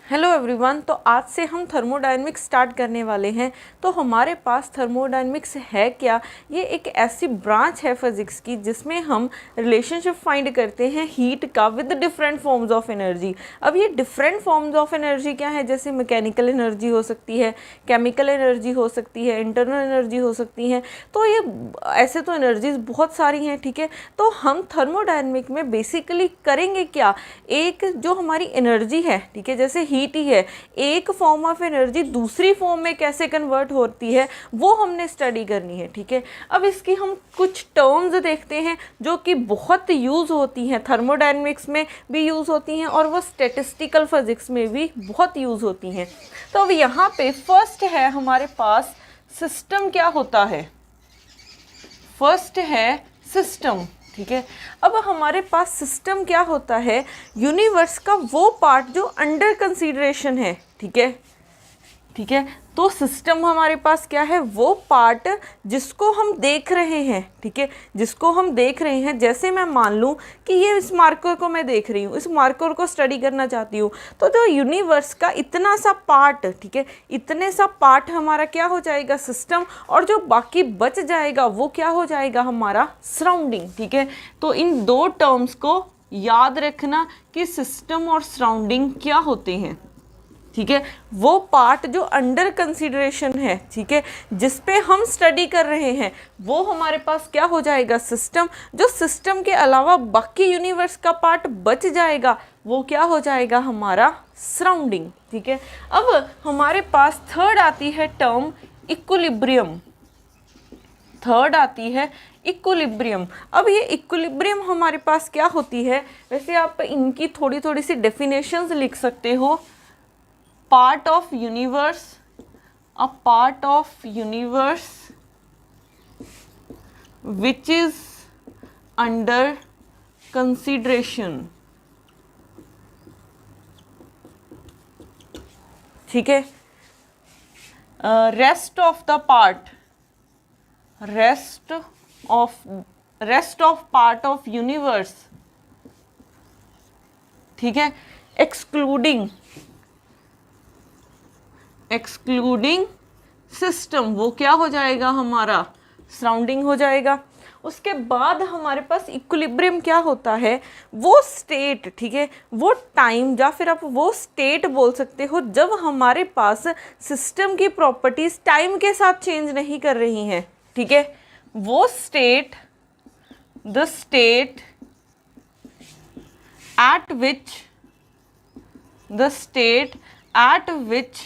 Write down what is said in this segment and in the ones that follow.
Hello everyone. तो आज से हम थर्मोडायनेमिक्स स्टार्ट करने वाले हैं। तो हमारे पास थर्मोडायनेमिक्स है क्या? ये एक ऐसी ब्रांच है फिजिक्स की जिसमें हम रिलेशनशिप फाइंड करते हैं हीट का with different forms of energy. अब ये डिफरेंट फॉर्म्स ऑफ एनर्जी क्या है? जैसे मैकेनिकल एनर्जी हो सकती है, केमिकल एनर्जी हो सकती है, इंटरनल एनर्जी हो सकती है। तो ये ऐसे तो एनर्जीज बहुत सारी हैं, ठीक है। तो हम थर्मोडायनेमिक में बेसिकली करेंगे क्या? एक जो हमारी एनर्जी है, ठीक है, जैसे हीट ही है, एक फॉर्म ऑफ एनर्जी दूसरी फॉर्म में कैसे कन्वर्ट होती है वो हमने स्टडी करनी है, ठीक है। अब इसकी हम कुछ टर्म्स देखते हैं जो कि बहुत यूज़ होती हैं, थर्मोडायनेमिक्स में भी यूज़ होती हैं और वो स्टैटिस्टिकल फिजिक्स में भी बहुत यूज़ होती हैं। तो अब यहाँ पे फर्स्ट है हमारे पास सिस्टम क्या होता है। फर्स्ट है सिस्टम, ठीक है। अब हमारे पास सिस्टम क्या होता है? यूनिवर्स का वो पार्ट जो अंडर कंसीडरेशन है, ठीक है, ठीक है। तो सिस्टम हमारे पास क्या है? वो पार्ट जिसको हम देख रहे हैं, ठीक है, जिसको हम देख रहे हैं। जैसे मैं मान लूँ कि ये इस मार्कर को मैं देख रही हूँ, इस मार्कर को स्टडी करना चाहती हूँ, तो जो यूनिवर्स का इतना सा पार्ट, ठीक है, इतने सा पार्ट हमारा क्या हो जाएगा? सिस्टम। और जो बाकी बच जाएगा वो क्या हो जाएगा? हमारा सराउंडिंग, ठीक है। तो इन दो टर्म्स को याद रखना कि सिस्टम और सराउंडिंग क्या होते हैं, ठीक है। वो पार्ट जो अंडर कंसीडरेशन है, ठीक है, जिस पे हम स्टडी कर रहे हैं, वो हमारे पास क्या हो जाएगा? सिस्टम। जो सिस्टम के अलावा बाकी यूनिवर्स का पार्ट बच जाएगा वो क्या हो जाएगा? हमारा सराउंडिंग, ठीक है। अब हमारे पास थर्ड आती है टर्म इक्विलिब्रियम। थर्ड आती है इक्विलिब्रियम। अब ये इक्विलिब्रियम हमारे पास क्या होती है? वैसे आप इनकी थोड़ी थोड़ी सी डेफिनेशंस लिख सकते हो। Part of universe, a part of universe which is under consideration, ठीक है। rest of the part, rest of part of universe, ठीक है, एक्सक्लूडिंग सिस्टम, वो क्या हो जाएगा? हमारा सराउंडिंग हो जाएगा। उसके बाद हमारे पास इक्विलिब्रियम क्या होता है? वो स्टेट, ठीक है, वो टाइम, या फिर आप वो स्टेट बोल सकते हो जब हमारे पास सिस्टम की प्रॉपर्टीज टाइम के साथ चेंज नहीं कर रही हैं, ठीक है। वो state, the state eight which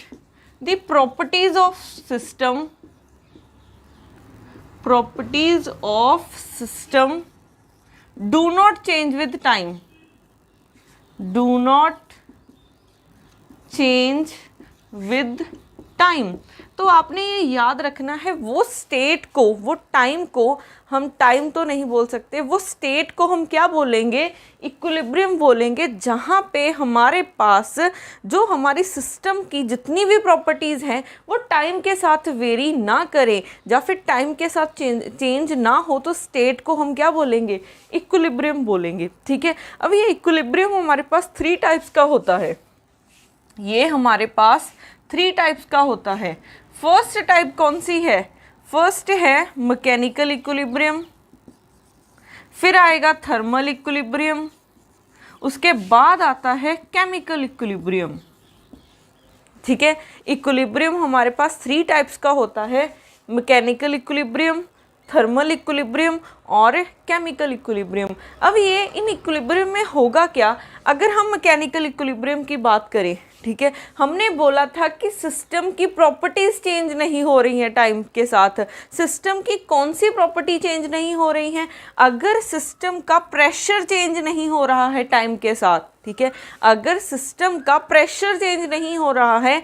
the properties of system do not change with time, do not change with time। तो आपने ये याद रखना है, वो स्टेट को, वो टाइम को, हम टाइम तो नहीं बोल सकते, वो स्टेट को हम क्या बोलेंगे? इक्विलिब्रियम बोलेंगे, जहाँ पे हमारे पास जो हमारी सिस्टम की जितनी भी प्रॉपर्टीज़ हैं वो टाइम के साथ वेरी ना करें या फिर टाइम के साथ चेंज ना हो, तो स्टेट को हम क्या बोलेंगे? इक्विलिब्रियम बोलेंगे, ठीक है। अब ये इक्विलिब्रियम हमारे पास 3 टाइप्स का होता है। ये हमारे पास 3 टाइप्स का होता है। फर्स्ट टाइप कौन सी है? फर्स्ट है मैकेनिकल इक्विलिब्रियम, फिर आएगा थर्मल इक्विलिब्रियम, उसके बाद आता है केमिकल इक्विलिब्रियम, ठीक है। इक्विलिब्रियम हमारे पास 3 टाइप्स का होता है, मैकेनिकल इक्विलिब्रियम, थर्मल इक्विलिब्रियम और केमिकल इक्विलिब्रियम। अब ये इन इक्विलिब्रियम में होगा क्या? अगर हम मैकेनिकल इक्विलिब्रियम की बात करें, ठीक है, हमने बोला था कि सिस्टम की प्रॉपर्टीज चेंज नहीं हो रही हैं टाइम के साथ। सिस्टम की कौन सी प्रॉपर्टी चेंज नहीं हो रही हैं? अगर सिस्टम का प्रेशर चेंज नहीं हो रहा है टाइम के साथ, ठीक है, अगर सिस्टम का प्रेशर चेंज नहीं हो रहा है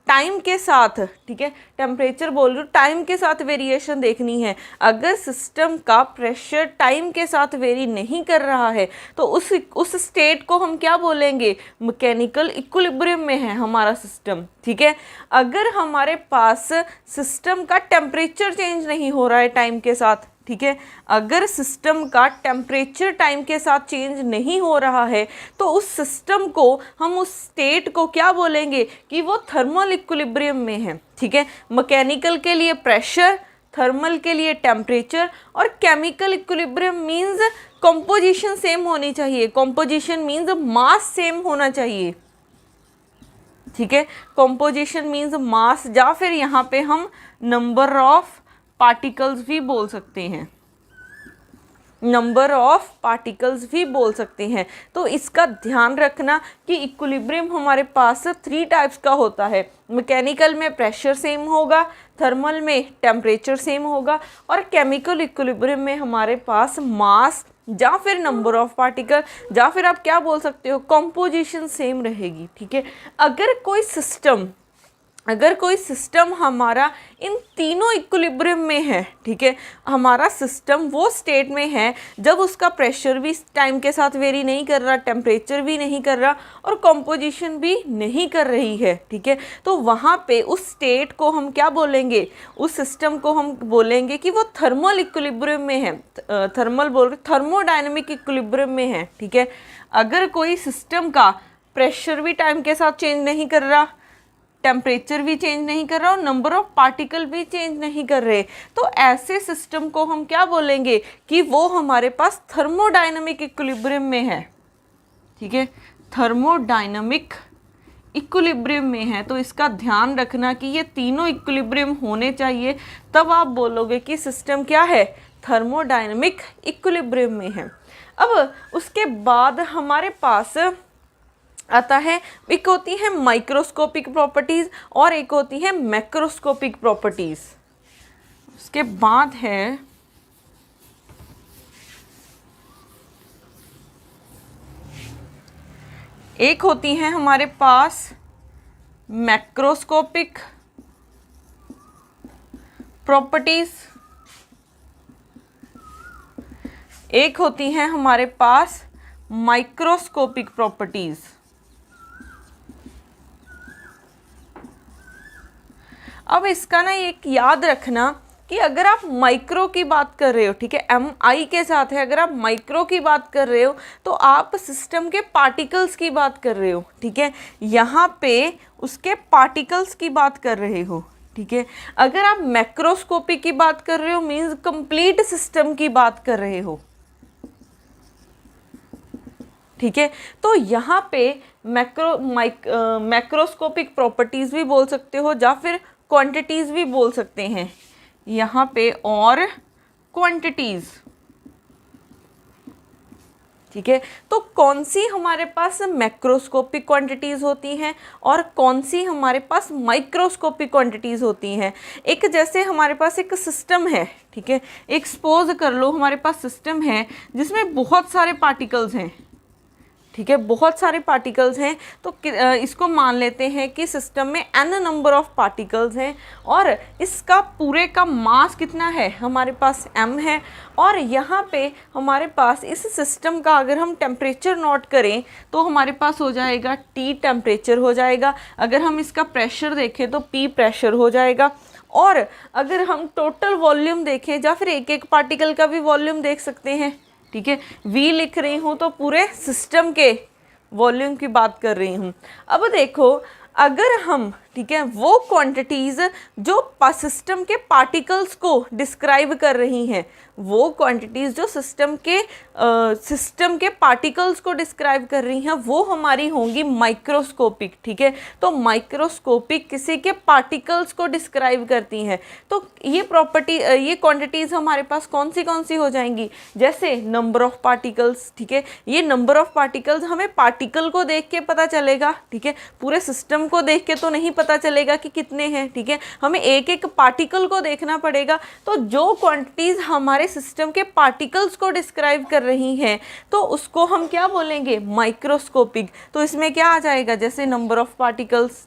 टाइम के साथ, ठीक है, टेम्परेचर बोल रही हूँ, टाइम के साथ वेरिएशन देखनी है। अगर सिस्टम का प्रेशर टाइम के साथ वेरी नहीं कर रहा है तो उस स्टेट को हम क्या बोलेंगे? मैकेनिकल इक्विलिब्रियम में है हमारा सिस्टम, ठीक है। अगर हमारे पास सिस्टम का टेम्परेचर चेंज नहीं हो रहा है टाइम के साथ, ठीक है, अगर सिस्टम का टेम्परेचर टाइम के साथ चेंज नहीं हो रहा है तो उस सिस्टम को हम उस स्टेट को क्या बोलेंगे कि वो थर्मल इक्विलिब्रियम में है। ठीक है, मैकेनिकल के लिए प्रेशर, थर्मल के लिए टेम्परेचर, और chemical equilibrium means composition same होनी चाहिए। कंपोजिशन मींस मास सेम होना चाहिए। ठीक है, कंपोजिशन मींस मास, या फिर यहाँ पे हम नंबर ऑफ पार्टिकल्स भी बोल सकते हैं, नंबर ऑफ पार्टिकल्स भी बोल सकते हैं। तो इसका ध्यान रखना कि इक्विलिब्रियम हमारे पास 3 टाइप्स का होता है। मैकेनिकल में प्रेशर सेम होगा, थर्मल में टेम्परेचर सेम होगा, और केमिकल इक्विलिब्रियम में हमारे पास मास या फिर नंबर ऑफ पार्टिकल, या फिर आप क्या बोल सकते हो, कंपोजिशन सेम रहेगी। ठीक है, अगर कोई सिस्टम हमारा इन तीनों इक्विलिब्रियम में है, ठीक है, हमारा सिस्टम वो स्टेट में है जब उसका प्रेशर भी टाइम के साथ वेरी नहीं कर रहा, टेम्परेचर भी नहीं कर रहा, और कंपोजिशन भी नहीं कर रही है। ठीक है, तो वहाँ पे उस स्टेट को हम क्या बोलेंगे, उस सिस्टम को हम बोलेंगे कि वो थर्मल इक्विलिब्रियम में है। थर्मल बोल रहे, थर्मोडायनेमिक इक्विलिब्रियम में है। ठीक है, अगर कोई सिस्टम का प्रेशर भी टाइम के साथ चेंज नहीं कर रहा, टेम्परेचर भी चेंज नहीं कर रहा, और नंबर ऑफ पार्टिकल भी चेंज नहीं कर रहे, तो ऐसे सिस्टम को हम क्या बोलेंगे कि वो हमारे पास थर्मोडायनामिक इक्विलिब्रियम में है। ठीक है, थर्मोडायनामिक इक्विलिब्रियम में है। तो इसका ध्यान रखना कि ये तीनों इक्विलिब्रियम होने चाहिए, तब आप बोलोगे कि सिस्टम क्या है, थर्मोडायनामिक इक्विलिब्रियम में है। अब उसके बाद हमारे पास आता है, एक होती है माइक्रोस्कोपिक प्रॉपर्टीज और एक होती है मैक्रोस्कोपिक प्रॉपर्टीज। उसके बाद है एक होती है हमारे पास मैक्रोस्कोपिक प्रॉपर्टीज, एक होती है हमारे पास माइक्रोस्कोपिक प्रॉपर्टीज। अब इसका ना एक याद रखना कि अगर आप माइक्रो की बात कर रहे हो, ठीक है, MI के साथ है, अगर आप माइक्रो की बात कर रहे हो तो आप सिस्टम के पार्टिकल्स की बात कर रहे हो। ठीक है, यहाँ पे उसके पार्टिकल्स की बात कर रहे हो। ठीक है, अगर आप मैक्रोस्कोपिक की बात कर रहे हो मीन्स कंप्लीट सिस्टम की बात कर रहे हो। ठीक है, तो यहाँ पे मैक्रोस्कोपिक प्रॉपर्टीज भी बोल सकते हो, या फिर क्वांटिटीज भी बोल सकते हैं यहाँ पे, और क्वांटिटीज। ठीक है, तो कौन सी हमारे पास मैक्रोस्कोपिक क्वांटिटीज होती हैं और कौन सी हमारे पास माइक्रोस्कोपिक क्वांटिटीज होती हैं। एक जैसे हमारे पास एक सिस्टम है, ठीक है, एक सपोज कर लो हमारे पास सिस्टम है जिसमें बहुत सारे पार्टिकल्स हैं। ठीक है, बहुत सारे पार्टिकल्स हैं, तो इसको मान लेते हैं कि सिस्टम में n नंबर ऑफ पार्टिकल्स हैं, और इसका पूरे का मास कितना है, हमारे पास m है। और यहाँ पे हमारे पास इस सिस्टम का अगर हम टेम्परेचर नोट करें तो हमारे पास हो जाएगा T टेम्परेचर हो जाएगा। अगर हम इसका प्रेशर देखें तो P प्रेशर हो जाएगा। और अगर हम टोटल वॉल्यूम देखें, या फिर एक एक पार्टिकल का भी वॉल्यूम देख सकते हैं। ठीक है, V लिख रही हूँ तो पूरे सिस्टम के वॉल्यूम की बात कर रही हूँ। अब देखो, अगर हम, ठीक है, वो क्वांटिटीज़ जो सिस्टम के पार्टिकल्स को डिस्क्राइब कर रही हैं, वो क्वांटिटीज़ जो सिस्टम के पार्टिकल्स को डिस्क्राइब कर रही हैं, वो हमारी होंगी माइक्रोस्कोपिक। ठीक है, तो माइक्रोस्कोपिक किसी के पार्टिकल्स को डिस्क्राइब करती हैं। तो ये क्वांटिटीज़ हमारे पास कौन सी हो जाएंगी, जैसे नंबर ऑफ पार्टिकल्स। ठीक है, ये नंबर ऑफ पार्टिकल्स हमें पार्टिकल को देख के पता चलेगा। ठीक है, पूरे सिस्टम को देख के तो नहीं पता चलेगा कि कितने हैं। ठीक है, हमें एक एक पार्टिकल को देखना पड़ेगा। तो जो क्वांटिटीज़ हमारे सिस्टम के पार्टिकल्स को डिस्क्राइब कर रही हैं, तो उसको हम क्या बोलेंगे, माइक्रोस्कोपिक। तो इसमें क्या आ जाएगा, जैसे नंबर ऑफ पार्टिकल्स,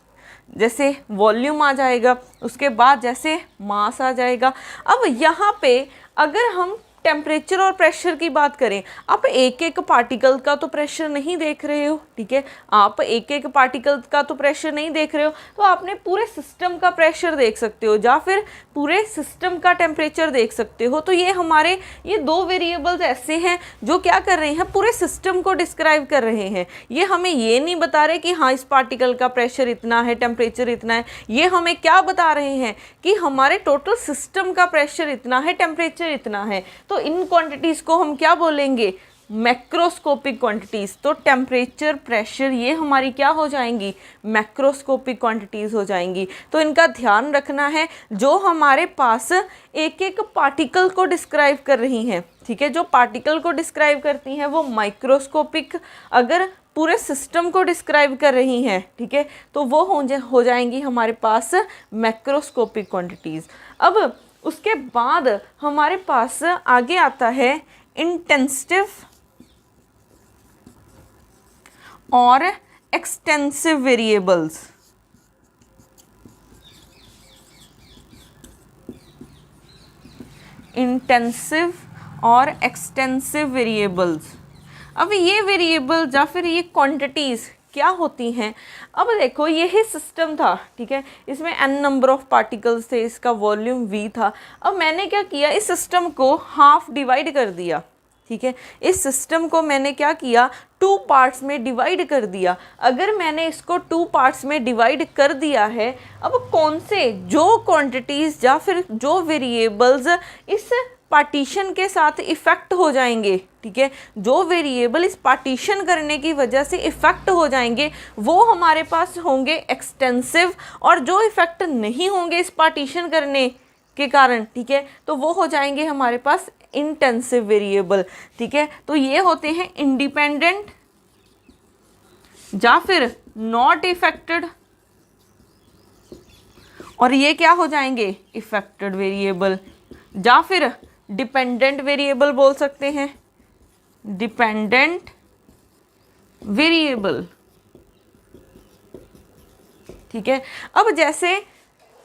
जैसे वॉल्यूम आ जाएगा, उसके बाद जैसे मास आ जाएगा। अब यहाँ पे अगर हम टेम्परेचर और प्रेशर की बात करें, आप एक एक पार्टिकल का तो प्रेशर नहीं देख रहे हो, ठीक है, आप एक एक पार्टिकल का तो प्रेशर नहीं देख रहे हो, तो आपने पूरे सिस्टम का प्रेशर देख सकते हो या फिर पूरे सिस्टम का टेम्परेचर देख सकते हो। तो ये दो वेरिएबल्स ऐसे हैं जो क्या कर रहे हैं, पूरे सिस्टम को डिस्क्राइब कर रहे हैं। ये हमें ये नहीं बता रहे कि हाँ इस पार्टिकल का प्रेशर इतना है, टेम्परेचर इतना है, ये हमें क्या बता रहे हैं कि हमारे टोटल सिस्टम का प्रेशर इतना है, टेम्परेचर इतना है। तो इन क्वांटिटीज़ को हम क्या बोलेंगे, मैक्रोस्कोपिक क्वांटिटीज़। तो टेम्परेचर, प्रेशर ये हमारी क्या हो जाएंगी, मैक्रोस्कोपिक क्वांटिटीज़ हो जाएंगी। तो इनका ध्यान रखना है, जो हमारे पास एक एक पार्टिकल को डिस्क्राइब कर रही हैं, ठीक है, जो पार्टिकल को डिस्क्राइब करती हैं वो माइक्रोस्कोपिक, अगर पूरे सिस्टम को डिस्क्राइब कर रही हैं, ठीक है, तो वो हो जाएंगी हमारे पास मैक्रोस्कोपिक क्वांटिटीज़। अब उसके बाद हमारे पास आगे आता है इंटेंसिव और एक्सटेंसिव वेरिएबल्स। इंटेंसिव और एक्सटेंसिव वेरिएबल्स। अब ये वेरिएबल या फिर ये क्वांटिटीज़ क्या होती हैं। अब देखो यही सिस्टम था, ठीक है, इसमें n नंबर ऑफ पार्टिकल्स थे, इसका वॉल्यूम v था। अब मैंने क्या किया, इस सिस्टम को हाफ डिवाइड कर दिया, ठीक है, इस सिस्टम को मैंने क्या किया, 2 पार्ट्स में डिवाइड कर दिया। अगर मैंने इसको 2 पार्ट्स में डिवाइड कर दिया है, अब कौन से जो क्वांटिटीज़ या फिर जो वेरिएबल्स इस पार्टीशन के साथ इफ़ेक्ट हो जाएंगे, ठीक है, जो वेरिएबल इस पार्टीशन करने की वजह से इफ़ेक्ट हो जाएंगे वो हमारे पास होंगे एक्सटेंसिव, और जो इफ़ेक्ट नहीं होंगे इस पार्टीशन करने के कारण, ठीक है, तो वो हो जाएंगे हमारे पास इंटेंसिव वेरिएबल, ठीक है। तो ये होते हैं इंडिपेंडेंट या फिर नॉट इफेक्टेड, और ये क्या हो जाएंगे, इफेक्टेड वेरिएबल, या फिर डिपेंडेंट वेरिएबल बोल सकते हैं, डिपेंडेंट वेरिएबल, ठीक है। अब जैसे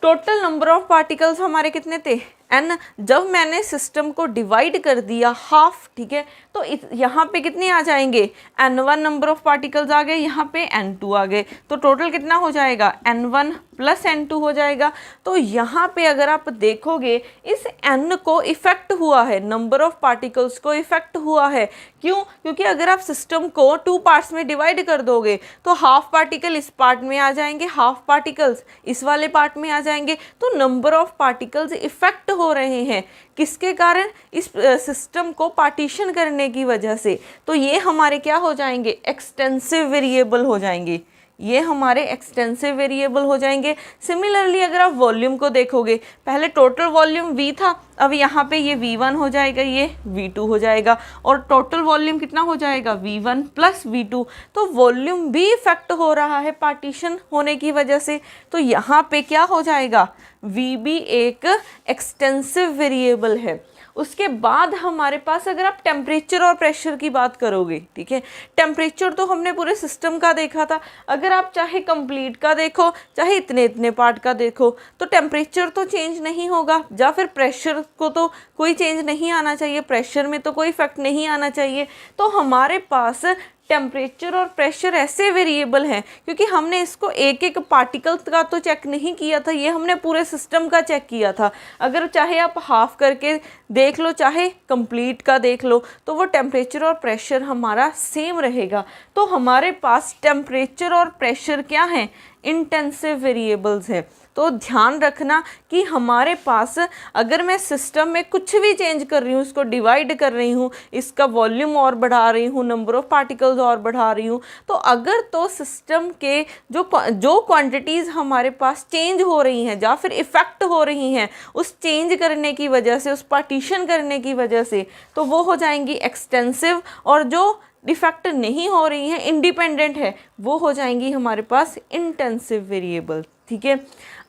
टोटल नंबर ऑफ पार्टिकल्स हमारे कितने थे, n, जब मैंने सिस्टम को डिवाइड कर दिया हाफ, ठीक है, तो यहाँ पे कितने आ जाएंगे, n1 नंबर ऑफ पार्टिकल्स आ गए, यहाँ पे n2 आ गए, तो टोटल कितना हो जाएगा, n1 प्लस n2 हो जाएगा। तो यहाँ पे अगर आप देखोगे इस n को इफेक्ट हुआ है, नंबर ऑफ पार्टिकल्स को इफेक्ट हुआ है, क्यों, क्योंकि अगर आप सिस्टम को 2 पार्ट्स में डिवाइड कर दोगे तो हाफ पार्टिकल इस पार्ट में आ जाएंगे, हाफ पार्टिकल्स इस वाले पार्ट में आ जाएंगे, तो नंबर ऑफ पार्टिकल्स इफेक्ट हो रहे हैं, किसके कारण, इस सिस्टम को पार्टीशन करने की वजह से। तो ये हमारे क्या हो जाएंगे, एक्सटेंसिव वेरिएबल हो जाएंगे, ये हमारे एक्सटेंसिव वेरिएबल हो जाएंगे। सिमिलरली अगर आप वॉल्यूम को देखोगे, पहले टोटल वॉल्यूम v था, अब यहाँ पे ये v1 हो जाएगा, ये v2 हो जाएगा, और टोटल वॉल्यूम कितना हो जाएगा, v1 प्लस v2। तो वॉल्यूम भी इफेक्ट हो रहा है पार्टीशन होने की वजह से, तो यहाँ पे क्या हो जाएगा, v भी एक एक्सटेंसिव वेरिएबल है। उसके बाद हमारे पास अगर आप टेम्परेचर और प्रेशर की बात करोगे, ठीक है, टेम्परेचर तो हमने पूरे सिस्टम का देखा था, अगर आप चाहे कंप्लीट का देखो चाहे इतने इतने पार्ट का देखो तो टेम्परेचर तो चेंज नहीं होगा, या फिर प्रेशर को तो कोई चेंज नहीं आना चाहिए, प्रेशर में तो कोई इफेक्ट नहीं आना चाहिए। तो हमारे पास टेम्परेचर और प्रेशर ऐसे वेरिएबल हैं, क्योंकि हमने इसको एक एक पार्टिकल का तो चेक नहीं किया था, ये हमने पूरे सिस्टम का चेक किया था। अगर चाहे आप हाफ करके देख लो चाहे कंप्लीट का देख लो, तो वो टेम्परेचर और प्रेशर हमारा सेम रहेगा। तो हमारे पास टेम्परेचर और प्रेशर क्या हैं, इंटेंसिव वेरिएबल्स है। तो ध्यान रखना कि हमारे पास अगर मैं सिस्टम में कुछ भी चेंज कर रही हूँ, इसको डिवाइड कर रही हूँ, इसका वॉल्यूम और बढ़ा रही हूँ, नंबर ऑफ पार्टिकल्स और बढ़ा रही हूँ, तो अगर तो सिस्टम के जो क्वांटिटीज़ हमारे पास चेंज हो रही हैं या फिर इफ़ेक्ट हो रही हैं उस चेंज करने की वजह से, उस पार्टीशन करने की वजह से, तो वो हो जाएंगी एक्सटेंसिव, और जो डिफेक्ट नहीं हो रही है, इंडिपेंडेंट है, वो हो जाएंगी हमारे पास इंटेंसिव वेरिएबल, ठीक है।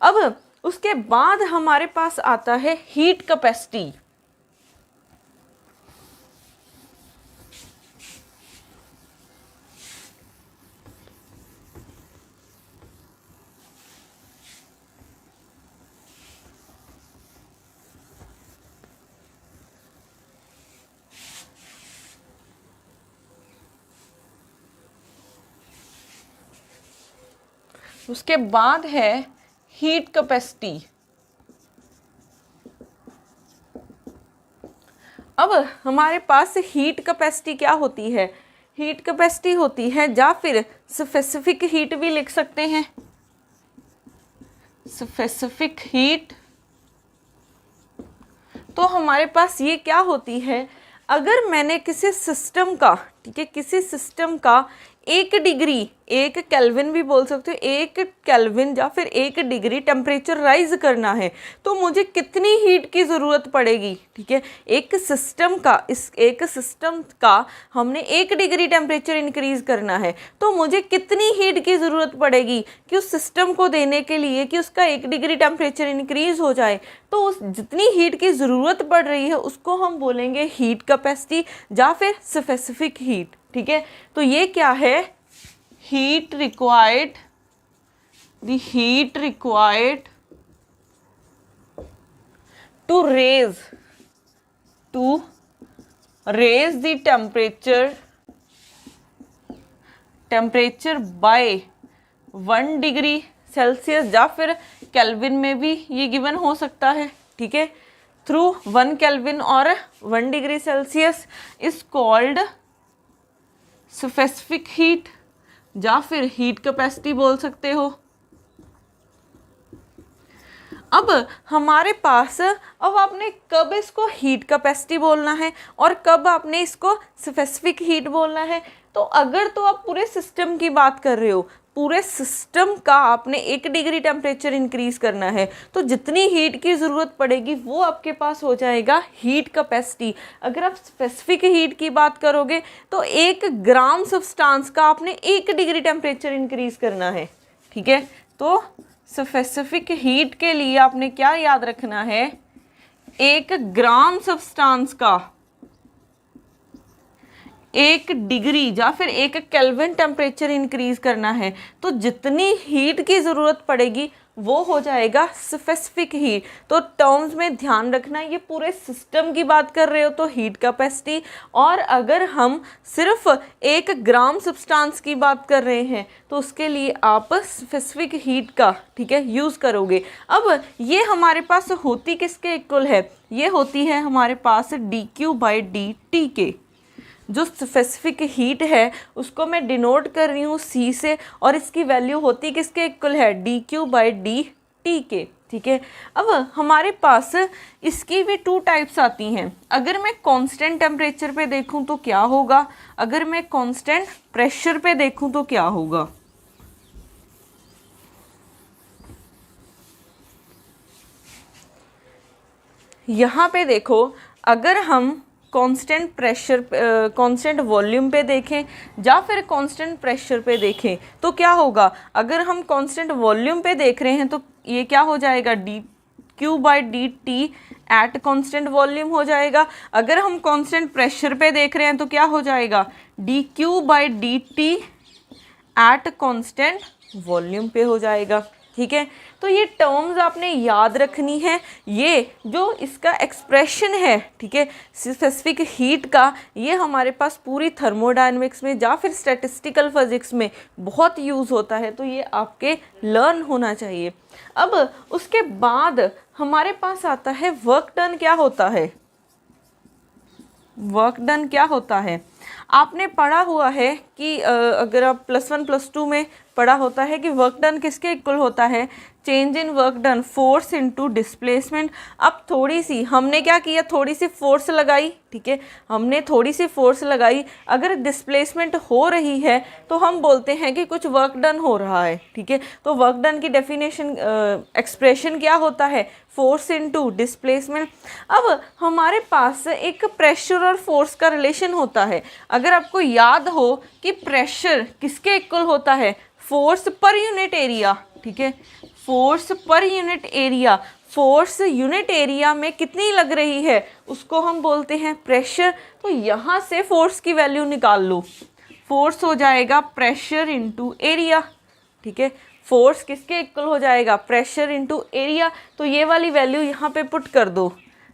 अब उसके बाद हमारे पास आता है हीट कैपेसिटी। उसके बाद है हीट कैपेसिटी। अब हमारे पास हीट कैपेसिटी क्या होती है? हीट कैपेसिटी होती है, या फिर स्पेसिफिक हीट भी लिख सकते हैं, स्पेसिफिक हीट। तो हमारे पास ये क्या होती है, अगर मैंने किसी सिस्टम का, ठीक है, किसी सिस्टम का 1 डिग्री, 1 केल्विन भी बोल सकते हो, 1 केल्विन या फिर 1 डिग्री टेम्परेचर राइज करना है, तो मुझे कितनी हीट की ज़रूरत पड़ेगी? ठीक है, एक सिस्टम का हमने 1 डिग्री टेम्परेचर इंक्रीज करना है, तो मुझे कितनी हीट की ज़रूरत पड़ेगी कि उस सिस्टम को देने के लिए कि उसका 1 डिग्री टेम्परेचर इंक्रीज हो जाए? तो उस जितनी हीट की ज़रूरत पड़ रही है उसको हम बोलेंगे हीट कैपेसिटी या फिर स्पेसिफिक हीट। ठीक है, तो ये क्या है? Heat required, the heat required to raise the temperature by 1 degree Celsius, या फिर केल्विन में भी ये गिवन हो सकता है। ठीक है, थ्रू 1 केल्विन और 1 degree Celsius is called specific heat, या फिर हीट कैपेसिटी बोल सकते हो। अब हमारे पास, अब आपने कब इसको हीट कैपेसिटी बोलना है और कब आपने इसको स्पेसिफिक हीट बोलना है? तो अगर तो आप पूरे सिस्टम की बात कर रहे हो, पूरे सिस्टम का आपने 1 डिग्री टेम्परेचर इंक्रीज करना है, तो जितनी हीट की ज़रूरत पड़ेगी वो आपके पास हो जाएगा हीट कैपेसिटी। अगर आप स्पेसिफिक हीट की बात करोगे तो 1 ग्राम सब्सटेंस का आपने 1 डिग्री टेम्परेचर इंक्रीज करना है। ठीक है, तो स्पेसिफिक हीट के लिए आपने क्या याद रखना है? 1 ग्राम सब्सटेंस का 1 डिग्री या फिर 1 केल्विन टेम्परेचर इंक्रीज करना है, तो जितनी हीट की ज़रूरत पड़ेगी वो हो जाएगा स्पेसिफिक हीट। तो टर्म्स में ध्यान रखना, ये पूरे सिस्टम की बात कर रहे हो तो हीट कैपेसिटी, और अगर हम सिर्फ 1 ग्राम सब्सटेंस की बात कर रहे हैं तो उसके लिए आप स्पेसिफिक हीट का, ठीक है, यूज़ करोगे। अब ये हमारे पास होती किसके इक्वल है? ये होती है हमारे पास dQ/dt के। जो स्पेसिफिक हीट है उसको मैं डिनोट कर रही हूँ C से, और इसकी वैल्यू होती किसके इक्वल है? dQ/dt के। ठीक है, अब हमारे पास इसकी भी 2 टाइप्स आती हैं। अगर मैं कांस्टेंट टेम्परेचर पे देखूँ तो क्या होगा, अगर मैं कांस्टेंट प्रेशर पे देखूँ तो क्या होगा। यहाँ पे देखो, अगर हम कांस्टेंट प्रेशर, कांस्टेंट वॉल्यूम पे देखें या फिर कांस्टेंट प्रेशर पे देखें तो क्या होगा। अगर हम कांस्टेंट वॉल्यूम पे देख रहे हैं तो ये क्या हो जाएगा? dQ/dt एट कांस्टेंट वॉल्यूम हो जाएगा। अगर हम कांस्टेंट प्रेशर पे देख रहे हैं तो क्या हो जाएगा? dQ/dt एट कांस्टेंट वॉल्यूम पे हो जाएगा। ठीक है, तो ये टर्म्स आपने याद रखनी है। ये जो इसका एक्सप्रेशन है, ठीक है, स्पेसिफिक हीट का, ये हमारे पास पूरी थर्मोडायनेमिक्स में या फिर स्टैटिस्टिकल फिजिक्स में बहुत यूज़ होता है, तो ये आपके लर्न होना चाहिए। अब उसके बाद हमारे पास आता है वर्क डन। क्या होता है वर्क डन? क्या होता है? आपने पढ़ा हुआ है कि अगर आप +1 +2 में पढ़ा होता है कि वर्क डन किसके इक्वल होता है? Change in work done, force into displacement. अब थोड़ी सी हमने क्या किया? थोड़ी सी फोर्स लगाई। ठीक है, हमने थोड़ी सी फोर्स लगाई, अगर डिस्प्लेसमेंट हो रही है तो हम बोलते हैं कि कुछ वर्क डन हो रहा है। ठीक है, तो वर्क डन की डेफिनेशन, एक्सप्रेशन क्या होता है? Force into displacement. अब हमारे पास एक प्रेशर और फोर्स का रिलेशन होता है। अगर आपको याद हो कि प्रेशर किसके इक्वल होता है? Force per unit area. ठीक है, force per unit area, force unit area में कितनी लग रही है उसको हम बोलते हैं प्रेशर। तो यहाँ से फोर्स की वैल्यू निकाल लो, फोर्स हो जाएगा प्रेशर इनटू एरिया। ठीक है, फोर्स किसके इक्वल हो जाएगा? Pressure into area. तो ये वाली वैल्यू यहाँ पे पुट कर दो,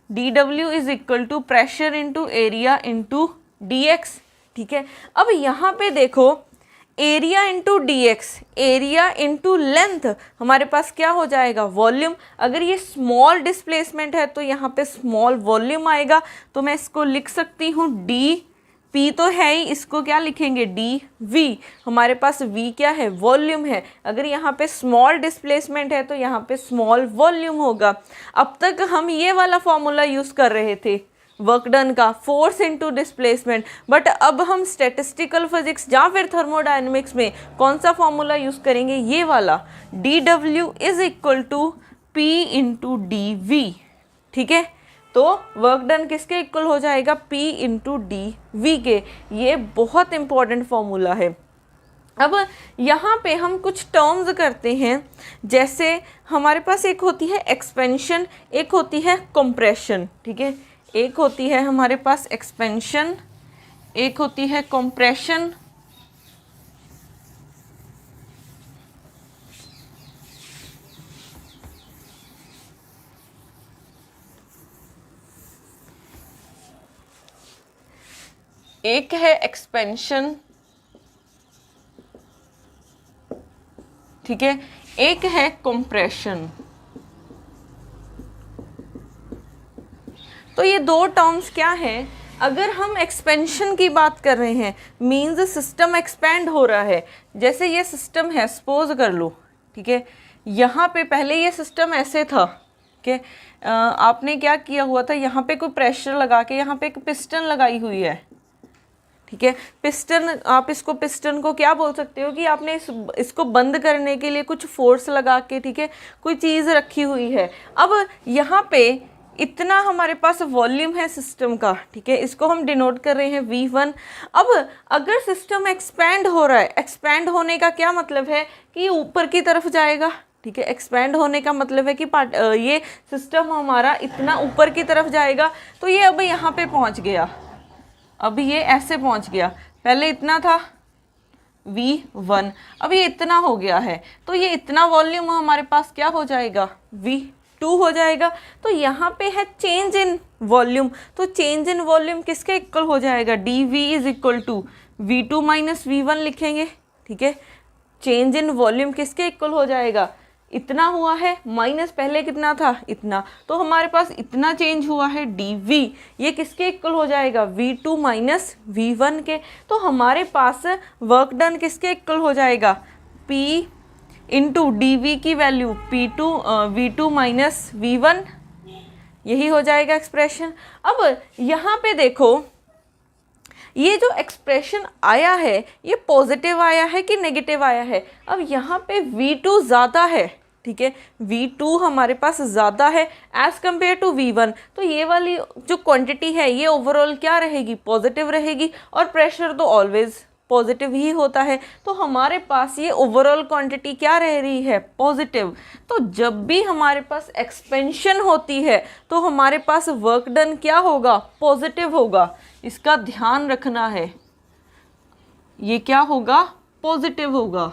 dW is equal to pressure into area into dx। ठीक है, अब यहाँ पे देखो area into D X, area into length, हमारे पास क्या हो जाएगा, वॉल्यूम। अगर ये स्मॉल डिस्प्लेसमेंट है तो यहाँ पे स्मॉल वॉल्यूम आएगा, तो मैं इसको लिख सकती हूँ डी, पी तो है ही, इसको क्या लिखेंगे, डी वी। हमारे पास वी क्या है, वॉल्यूम है। अगर यहाँ पे स्मॉल डिस्प्लेसमेंट है तो यहाँ पे स्मॉल वॉल्यूम होगा। अब तक हम ये वाला फॉर्मूला यूज़ कर रहे थे वर्क डन का, फोर्स इनटू डिस्प्लेसमेंट, बट अब हम स्टैटिस्टिकल फिजिक्स या फिर थर्मोडायनेमिक्स में कौन सा फॉर्मूला यूज़ करेंगे, ये वाला, D W is equal to P into D V. ठीक है, तो वर्क डन किसके इक्वल हो जाएगा, P इंटू डी वी के। ये बहुत इंपॉर्टेंट फॉर्मूला है। अब यहाँ पे हम कुछ टर्म्स करते हैं, जैसे हमारे पास एक होती है एक्सपेंशन, एक होती है कंप्रेशन। ठीक है, एक होती है हमारे पास एक्सपेंशन, एक होती है कंप्रेशन। एक है एक्सपेंशन, ठीक है, एक है कंप्रेशन। तो ये दो टर्म्स क्या हैं, अगर हम एक्सपेंशन की बात कर रहे हैं मींस सिस्टम एक्सपैंड हो रहा है। जैसे ये सिस्टम है, सपोज कर लो, ठीक है, यहाँ पे पहले ये सिस्टम ऐसे था, ठीक है, आपने क्या किया हुआ था, यहाँ पे कोई प्रेशर लगा के यहाँ पे एक पिस्टन लगाई हुई है। ठीक है, पिस्टन, आप इसको पिस्टन को क्या बोल सकते हो कि आपने इसको बंद करने के लिए कुछ फोर्स लगा के, ठीक है, कोई चीज़ रखी हुई है। अब यहाँ पे इतना हमारे पास वॉल्यूम है सिस्टम का, ठीक है, इसको हम डिनोट कर रहे हैं V1। अब अगर सिस्टम एक्सपैंड हो रहा है, एक्सपैंड होने का क्या मतलब है कि ऊपर की तरफ जाएगा। ठीक है, एक्सपैंड होने का मतलब है कि ये सिस्टम हमारा इतना ऊपर की तरफ जाएगा। तो ये अब यहाँ पे पहुँच गया, अब ये ऐसे पहुँच गया, पहले इतना था V1, अब ये इतना हो गया है, तो ये इतना वॉल्यूम हमारे पास क्या हो जाएगा, V2 हो जाएगा। तो यहाँ पे है चेंज इन वॉल्यूम, तो चेंज इन वॉल्यूम किसके इक्वल हो जाएगा, dV is equal to V2 minus V1 लिखेंगे। ठीक है, चेंज इन वॉल्यूम किसके इक्वल हो जाएगा, इतना हुआ है माइनस पहले कितना था, इतना, तो हमारे पास इतना चेंज हुआ है dV, ये किसके इक्वल हो जाएगा, V2 माइनस V1 के। तो हमारे पास वर्क डन किसके इक्वल हो जाएगा, P इंटू dV की वैल्यू V2 माइनस V1, यही हो जाएगा एक्सप्रेशन। अब यहाँ पे देखो, ये जो एक्सप्रेशन आया है ये पॉजिटिव आया है कि नेगेटिव आया है। अब यहाँ पे V2 ज़्यादा है, ठीक है, V2 हमारे पास ज़्यादा है एज़ कम्पेयर टू V1, तो ये वाली जो क्वांटिटी है ये ओवरऑल क्या रहेगी, पॉजिटिव रहेगी, और प्रेशर तो ऑलवेज पॉजिटिव ही होता है। तो हमारे पास ये ओवरऑल क्वांटिटी क्या रह रही है, पॉजिटिव। तो जब भी हमारे पास एक्सपेंशन होती है तो हमारे पास वर्क डन क्या होगा, पॉजिटिव होगा, इसका ध्यान रखना है, ये क्या होगा, पॉजिटिव होगा।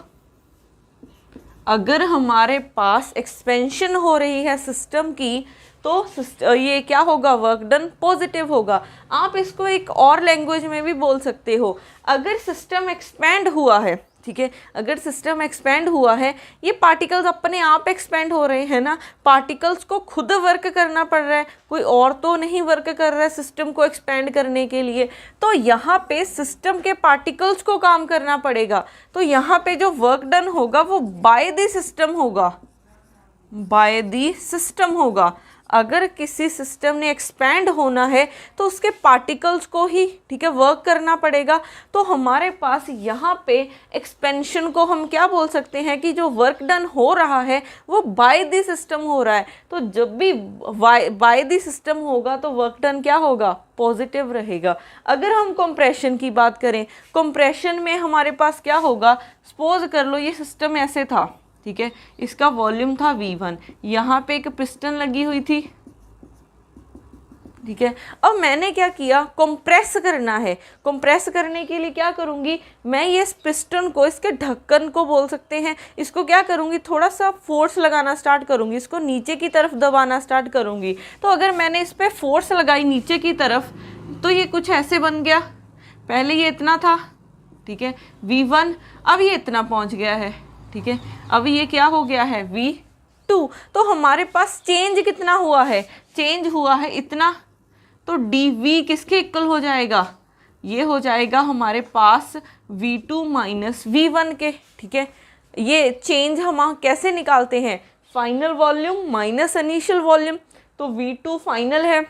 अगर हमारे पास एक्सपेंशन हो रही है सिस्टम की तो ये क्या होगा, वर्क डन पॉजिटिव होगा। आप इसको एक और लैंग्वेज में भी बोल सकते हो, अगर सिस्टम एक्सपैंड हुआ है, ठीक है, अगर सिस्टम एक्सपैंड हुआ है, ये पार्टिकल्स अपने आप एक्सपैंड हो रहे हैं ना, पार्टिकल्स को खुद वर्क करना पड़ रहा है, कोई और तो नहीं वर्क कर रहा है सिस्टम को एक्सपैंड करने के लिए, तो यहाँ पे सिस्टम के पार्टिकल्स को काम करना पड़ेगा। तो यहाँ पे जो वर्क डन होगा वो बाय द सिस्टम होगा, बाय द सिस्टम होगा। अगर किसी सिस्टम ने एक्सपैंड होना है तो उसके पार्टिकल्स को ही, ठीक है, वर्क करना पड़ेगा। तो हमारे पास यहाँ पे एक्सपेंशन को हम क्या बोल सकते हैं कि जो वर्क डन हो रहा है वो बाय द सिस्टम हो रहा है। तो जब भी बाय द सिस्टम होगा तो वर्क डन क्या होगा, पॉजिटिव रहेगा। अगर हम कंप्रेशन की बात करें, कंप्रेशन में हमारे पास क्या होगा, सपोज कर लो ये सिस्टम ऐसे था, ठीक है, इसका वॉल्यूम था V1, यहाँ पे एक पिस्टन लगी हुई थी, ठीक है। अब मैंने क्या किया, कंप्रेस करना है। कंप्रेस करने के लिए क्या करूँगी मैं, ये पिस्टन को, इसके ढक्कन को बोल सकते हैं, इसको क्या करूँगी, थोड़ा सा फोर्स लगाना स्टार्ट करूँगी, इसको नीचे की तरफ दबाना स्टार्ट करूँगी। तो अगर मैंने इस पर फोर्स लगाई नीचे की तरफ तो ये कुछ ऐसे बन गया, पहले ये इतना था, ठीक है, V1। अब ये इतना पहुंच गया है, ठीक है। अब ये क्या हो गया है V2, तो हमारे पास चेंज कितना हुआ है, चेंज हुआ है इतना, तो dV किसके इक्वल हो जाएगा, ये हो जाएगा हमारे पास V2 माइनस V1 के, ठीक है। ये चेंज हम कैसे निकालते हैं, final volume minus initial volume, तो V2 फाइनल है,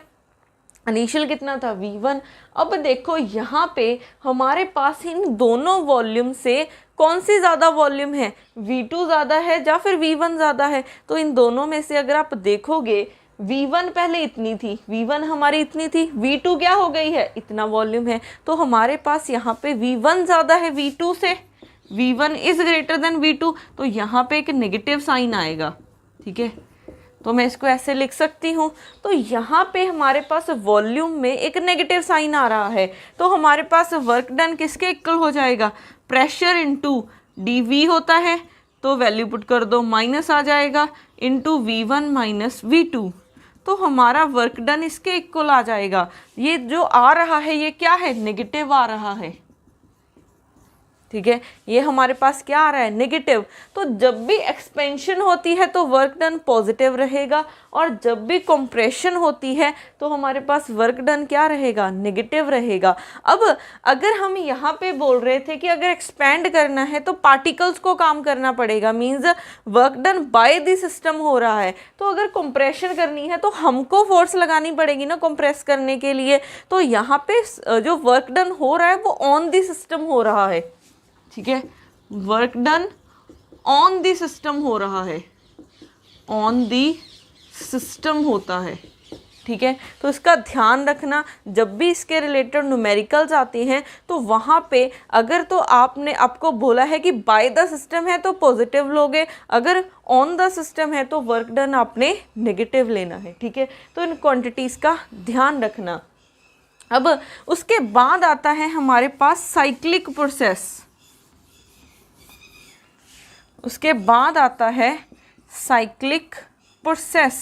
इनिशियल कितना था V1। अब देखो यहाँ पे हमारे पास इन दोनों वॉल्यूम से कौन सी ज़्यादा वॉल्यूम है, V2 ज़्यादा है या फिर V1 ज़्यादा है, तो इन दोनों में से अगर आप देखोगे V1 पहले इतनी थी, V1 हमारी इतनी थी, V2 क्या हो गई है, इतना वॉल्यूम है, तो हमारे पास यहाँ पे V1 ज़्यादा है V2 से, V1 is greater than V2, तो यहाँ पे एक नेगेटिव साइन आएगा, ठीक है। तो मैं इसको ऐसे लिख सकती हूँ, तो यहाँ पे हमारे पास वॉल्यूम में एक नेगेटिव साइन आ रहा है, तो हमारे पास वर्क डन किसके इक्वल हो जाएगा, प्रेशर इनटू dV होता है, तो वैल्यू पुट कर दो, माइनस आ जाएगा इनटू V1 माइनस V2, तो हमारा वर्क डन इसके इक्वल आ जाएगा। ये जो आ रहा है ये क्या है, नेगेटिव आ रहा है, ठीक है। ये हमारे पास क्या आ रहा है, नेगेटिव। तो जब भी एक्सपेंशन होती है तो वर्क डन पॉजिटिव रहेगा, और जब भी कंप्रेशन होती है तो हमारे पास वर्क डन क्या रहेगा, नेगेटिव रहेगा। अब अगर हम यहाँ पे बोल रहे थे कि अगर एक्सपेंड करना है तो पार्टिकल्स को काम करना पड़ेगा, means work done by the system हो रहा है, तो अगर कंप्रेशन करनी है तो हमको फोर्स लगानी पड़ेगी ना कंप्रेस करने के लिए, तो यहाँ पे जो वर्क डन हो रहा है वो ऑन द सिस्टम हो रहा है, ठीक है। Work done on the system हो रहा है, ऑन दी सिस्टम होता है, ठीक है। तो इसका ध्यान रखना, जब भी इसके रिलेटेड न्यूमेरिकल्स आते हैं तो वहाँ पे अगर तो आपने आपको बोला है कि बाय द सिस्टम है तो पॉजिटिव लोगे, अगर ऑन द सिस्टम है तो वर्क डन आपने नेगेटिव लेना है, ठीक है। तो इन क्वांटिटीज़ का ध्यान रखना। अब उसके बाद आता है हमारे पास साइक्लिक प्रोसेस, उसके बाद आता है साइक्लिक प्रोसेस।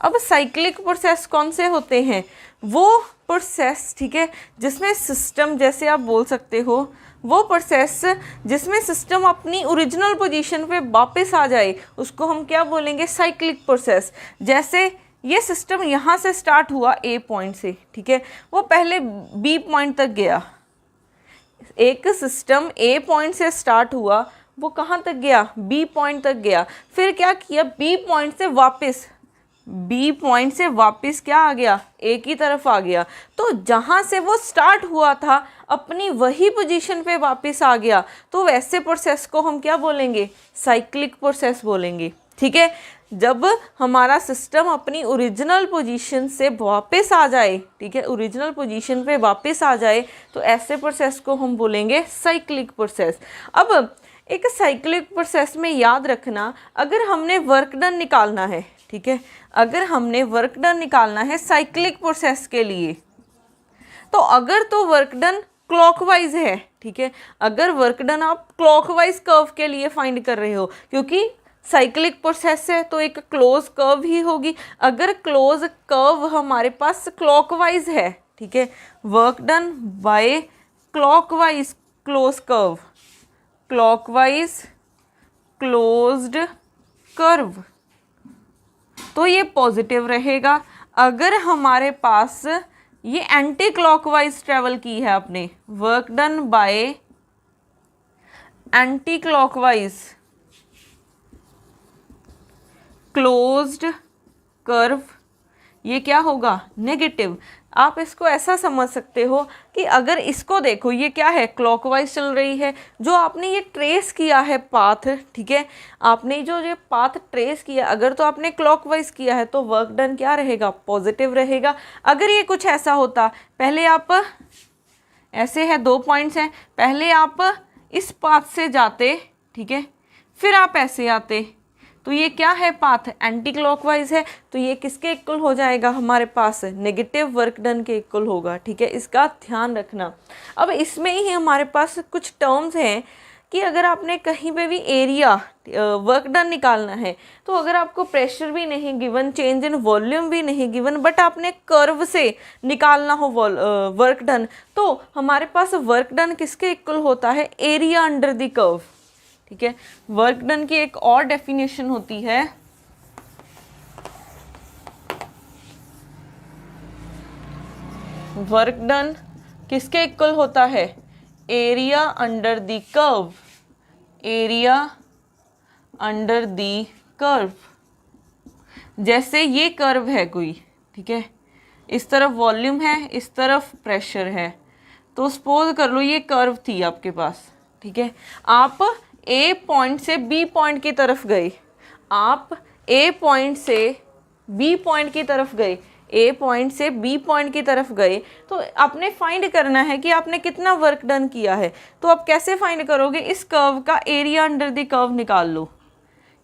अब साइक्लिक प्रोसेस कौन से होते हैं, वो प्रोसेस, ठीक है, जिसमें सिस्टम, जैसे आप बोल सकते हो वो प्रोसेस जिसमें सिस्टम अपनी ओरिजिनल पोजीशन पे वापस आ जाए, उसको हम क्या बोलेंगे, साइक्लिक प्रोसेस। जैसे ये सिस्टम यहाँ से स्टार्ट हुआ A पॉइंट से, ठीक है, वो पहले B पॉइंट तक गया। एक सिस्टम A पॉइंट से स्टार्ट हुआ, वो कहाँ तक गया, B पॉइंट तक गया, फिर क्या किया, B पॉइंट से वापस क्या आ गया, A की तरफ आ गया। तो जहाँ से वो स्टार्ट हुआ था अपनी वही पोजीशन पे वापस आ गया, तो वैसे प्रोसेस को हम क्या बोलेंगे, साइक्लिक प्रोसेस बोलेंगे, ठीक है। जब हमारा सिस्टम अपनी ओरिजिनल पोजीशन से वापस आ जाए, ठीक है, ओरिजिनल पोजीशन पे वापस आ जाए, तो ऐसे प्रोसेस को हम बोलेंगे साइक्लिक प्रोसेस। अब एक साइक्लिक प्रोसेस में याद रखना, अगर हमने वर्क डन निकालना है, ठीक है, अगर हमने वर्क डन निकालना है साइक्लिक प्रोसेस के लिए, तो अगर तो वर्क डन क्लॉकवाइज है, ठीक है, अगर वर्क डन आप क्लॉकवाइज कर्व के लिए फाइंड कर रहे हो, क्योंकि साइक्लिक प्रोसेस है तो एक क्लोज कर्व ही होगी। अगर क्लोज कर्व हमारे पास क्लॉकवाइज है, ठीक है, work done by clockwise close curve, clockwise closed curve, तो ये पॉजिटिव रहेगा। अगर हमारे पास ये एंटी क्लॉकवाइज ट्रेवल की है आपने, work done by anti clockwise closed curve, ये क्या होगा, नेगेटिव। आप इसको ऐसा समझ सकते हो कि अगर इसको देखो, ये क्या है, क्लॉकवाइज चल रही है, जो आपने ये ट्रेस किया है पाथ, ठीक है, आपने जो ये पाथ ट्रेस किया, अगर तो आपने क्लॉकवाइज किया है तो वर्क डन क्या रहेगा, पॉजिटिव रहेगा। अगर ये कुछ ऐसा होता, पहले आप ऐसे है, 2 पॉइंट्स हैं, पहले आप इस पाथ से जाते, ठीक है, फिर आप ऐसे आते, तो ये क्या है, पाथ एंटी क्लॉकवाइज है, तो ये किसके इक्वल हो जाएगा, हमारे पास नेगेटिव वर्क डन के इक्वल होगा, ठीक है, इसका ध्यान रखना। अब इसमें ही हमारे पास कुछ टर्म्स हैं, कि अगर आपने कहीं पे भी एरिया वर्क डन निकालना है, तो अगर आपको प्रेशर भी नहीं गिवन, चेंज इन वॉल्यूम भी नहीं गिवन, बट आपने कर्व से निकालना हो वर्क डन, तो हमारे पास वर्क डन किसके इक्वल होता है? Area under the curve. ठीक है, वर्क डन की एक और डेफिनेशन होती है, वर्क डन किसके इक्वल होता है? Area under the curve, area under the curve. जैसे ये कर्व है कोई, ठीक है, इस तरफ वॉल्यूम है, इस तरफ प्रेशर है, तो सपोज कर लो ये कर्व थी आपके पास, ठीक है, आप ए पॉइंट से बी पॉइंट की तरफ गए, आप ए पॉइंट से बी पॉइंट की तरफ गए, ए पॉइंट से बी पॉइंट की तरफ गए, तो आपने फाइंड करना है कि आपने कितना वर्क डन किया है। तो आप कैसे फाइंड करोगे? इस कर्व का एरिया अंडर द कर्व निकाल लो,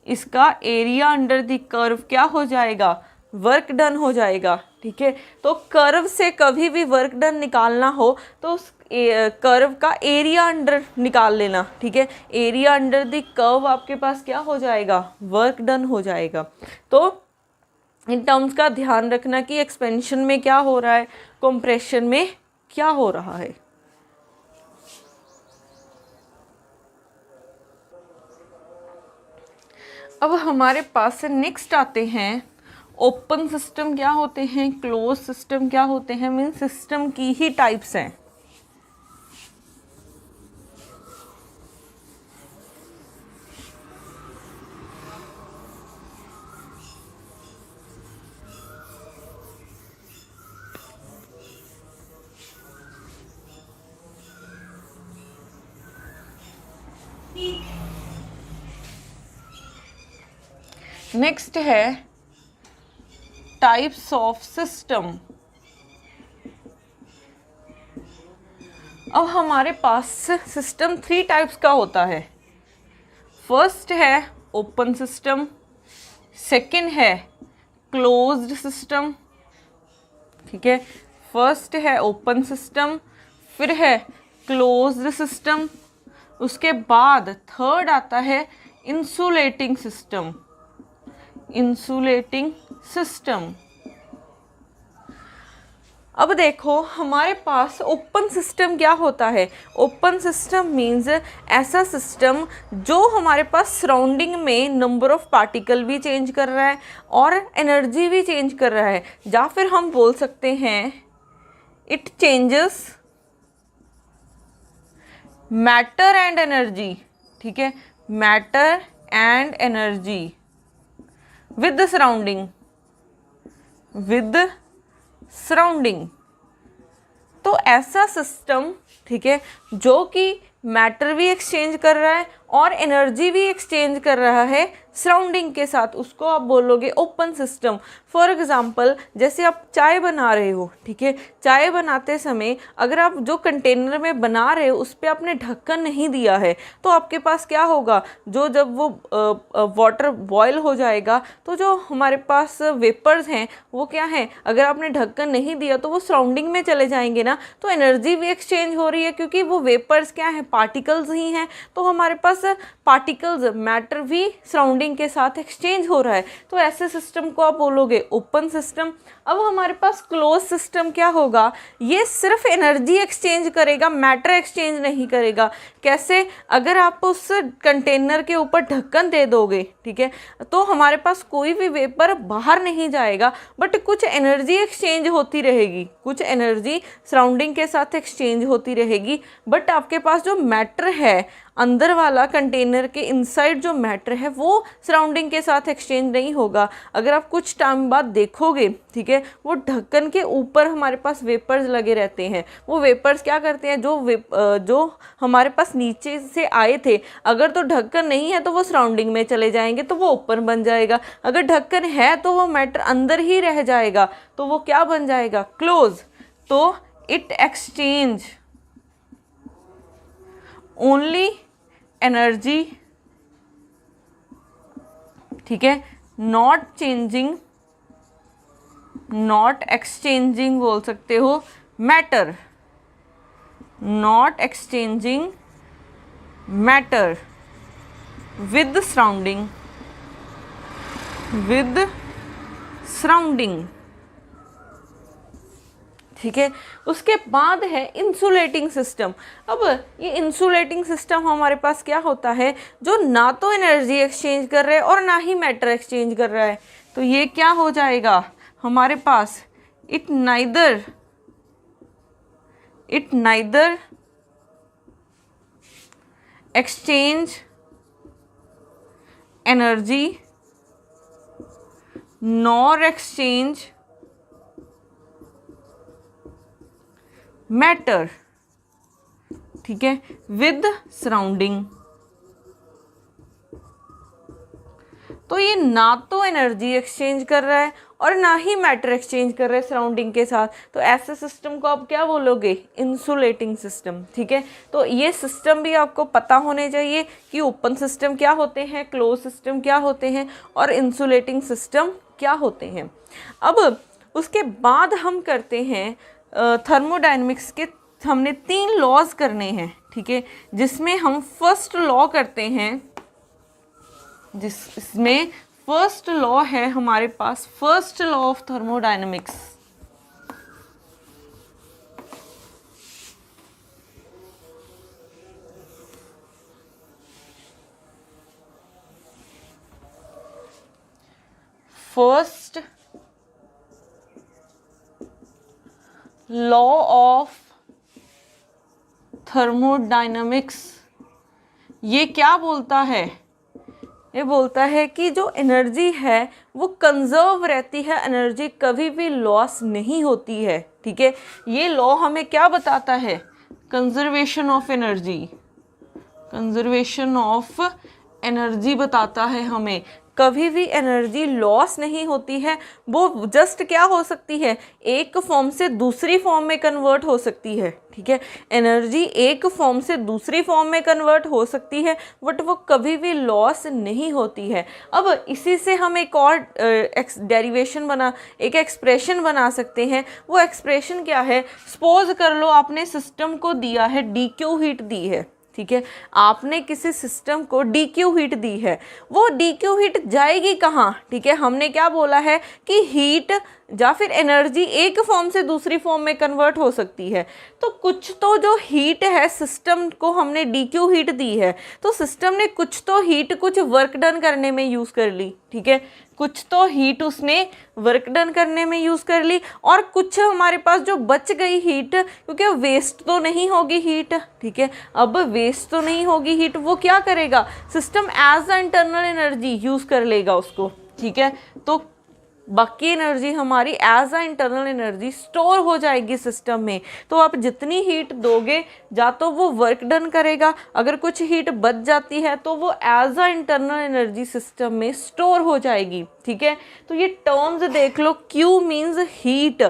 इसका एरिया अंडर द कर्व क्या हो जाएगा? वर्क डन हो जाएगा। ठीक है, तो कर्व से कभी भी वर्क डन निकालना हो तो उस कर्व का एरिया अंडर निकाल लेना। ठीक है, एरिया अंडर द कर्व आपके पास क्या हो जाएगा? वर्क डन हो जाएगा। तो इन टर्म्स का ध्यान रखना कि एक्सपेंशन में क्या हो रहा है, कंप्रेशन में क्या हो रहा है। अब हमारे पास से नेक्स्ट आते हैं ओपन सिस्टम क्या होते हैं, क्लोज सिस्टम क्या होते हैं, मीन सिस्टम की ही टाइप्स हैं। नेक्स्ट है टाइप्स ऑफ सिस्टम। अब हमारे पास सिस्टम 3 टाइप्स का होता है। फर्स्ट है ओपन सिस्टम, सेकंड है क्लोज्ड सिस्टम। ठीक है, फर्स्ट है ओपन सिस्टम, फिर है क्लोज्ड सिस्टम, उसके बाद थर्ड आता है इंसुलेटिंग सिस्टम, इंसुलेटिंग सिस्टम। अब देखो हमारे पास ओपन सिस्टम क्या होता है। ओपन सिस्टम मीन्स ऐसा सिस्टम जो हमारे पास सराउंडिंग में नंबर ऑफ पार्टिकल भी चेंज कर रहा है और एनर्जी भी चेंज कर रहा है, या फिर हम बोल सकते हैं it changes matter and energy. ठीक है, matter and energy with the surrounding, with the surrounding। तो ऐसा सिस्टम, ठीक है, जो कि मैटर भी एक्सचेंज कर रहा है और एनर्जी भी एक्सचेंज कर रहा है सराउंडिंग के साथ, उसको आप बोलोगे ओपन सिस्टम। फॉर एग्जांपल जैसे आप चाय बना रहे हो, ठीक है, चाय बनाते समय अगर आप जो कंटेनर में बना रहे हो उस पर आपने ढक्कन नहीं दिया है, तो आपके पास क्या होगा, जो जब वो वाटर बॉयल हो जाएगा तो जो हमारे पास वेपर्स हैं वो क्या हैं, अगर आपने ढक्कन नहीं दिया तो वो सराउंडिंग में चले जाएंगे ना। तो एनर्जी भी एक्सचेंज हो रही है क्योंकि वो वेपर्स क्या हैं, पार्टिकल्स ही हैं। तो हमारे पास पार्टिकल्स, मैटर भी सराउंडिंग के साथ एक्सचेंज हो रहा है, तो ऐसे सिस्टम को आप बोलोगे ओपन सिस्टम। अब हमारे पास क्लोज सिस्टम क्या होगा, ये सिर्फ एनर्जी एक्सचेंज करेगा, मैटर एक्सचेंज नहीं करेगा। कैसे? अगर आप उस कंटेनर के ऊपर ढक्कन दे दोगे, ठीक है, तो हमारे पास कोई भी वेपर बाहर नहीं जाएगा, बट कुछ एनर्जी एक्सचेंज होती रहेगी, कुछ एनर्जी सराउंडिंग के साथ एक्सचेंज होती रहेगी, बट आपके पास जो मैटर है अंदर वाला, कंटेनर के इनसाइड जो मैटर है वो सराउंडिंग के साथ एक्सचेंज नहीं होगा। अगर आप कुछ टाइम बाद देखोगे, ठीक है, वो ढक्कन के ऊपर हमारे पास वेपर्स लगे रहते हैं। वो वेपर्स क्या करते हैं, जो हमारे पास नीचे से आए थे, अगर तो ढक्कन नहीं है तो वो सराउंडिंग में चले जाएंगे, तो वो ओपन बन जाएगा। अगर ढक्कन है तो वो मैटर अंदर ही रह जाएगा, तो वो क्या बन जाएगा, क्लोज। तो इट एक्सचेंज ओनली एनर्जी, ठीक है, नॉट चेंजिंग, नॉट एक्सचेंजिंग बोल सकते हो matter, not exchanging matter with surrounding, ठीक है। उसके बाद है इंसुलेटिंग सिस्टम। अब ये इंसुलेटिंग सिस्टम हमारे पास क्या होता है, जो ना तो एनर्जी एक्सचेंज कर रहा है और ना ही मैटर एक्सचेंज कर रहा है। तो ये क्या हो जाएगा हमारे पास, it neither exchange energy nor exchange matter, ठीक है, विद सराउंडिंग। तो ये ना तो एनर्जी एक्सचेंज कर रहा है और ना ही मैटर एक्सचेंज कर रहा है सराउंडिंग के साथ। तो ऐसे सिस्टम को आप क्या बोलोगे, इंसुलेटिंग सिस्टम, ठीक है। तो ये सिस्टम भी आपको पता होने चाहिए कि ओपन सिस्टम क्या होते हैं, क्लोज सिस्टम क्या होते हैं और इंसुलेटिंग सिस्टम क्या होते हैं। अब उसके बाद हम करते हैं थर्मोडायनेमिक्स के, हमने 3 लॉज करने हैं, ठीक है, जिसमें हम फर्स्ट लॉ करते हैं, जिसमें फर्स्ट लॉ है हमारे पास, first law of thermodynamics. First law of thermodynamics ये क्या बोलता है, ये बोलता है कि जो एनर्जी है वो कंजर्व रहती है, एनर्जी कभी भी लॉस नहीं होती है, ठीक है। ये लॉ हमें क्या बताता है, conservation of energy, conservation of energy बताता है हमें। कभी भी एनर्जी लॉस नहीं होती है, वो जस्ट क्या हो सकती है, एक फॉर्म से दूसरी फॉर्म में कन्वर्ट हो सकती है, ठीक है। एनर्जी एक फॉर्म से दूसरी फॉर्म में कन्वर्ट हो सकती है बट वो कभी भी लॉस नहीं होती है। अब इसी से हम एक और एक एक्सप्रेशन बना सकते हैं। वो एक्सप्रेशन क्या है, सपोज कर लो आपने सिस्टम को दिया है DQ हीट दी है, ठीक है। आपने किसी सिस्टम को DQ हीट दी है, वो DQ हीट जाएगी कहाँ, ठीक है। हमने क्या बोला है कि हीट या फिर एनर्जी एक फॉर्म से दूसरी फॉर्म में कन्वर्ट हो सकती है। तो कुछ तो जो हीट है सिस्टम को हमने DQ हीट दी है, तो सिस्टम ने कुछ तो हीट कुछ वर्क डन करने में यूज़ कर ली, ठीक है। कुछ तो हीट उसने वर्क डन करने में यूज़ कर ली और कुछ हमारे पास जो बच गई हीट, क्योंकि वेस्ट तो नहीं होगी हीट, ठीक है। अब वेस्ट तो नहीं होगी हीट, वो क्या करेगा, system as a internal energy use कर लेगा उसको, ठीक है। तो बाकी एनर्जी हमारी as a internal energy store हो जाएगी सिस्टम में। तो आप जितनी हीट दोगे या तो वो वर्क डन करेगा, अगर कुछ हीट बच जाती है तो वो as a internal energy system में स्टोर हो जाएगी, ठीक है। तो ये टर्म्स देख लो, Q means heat,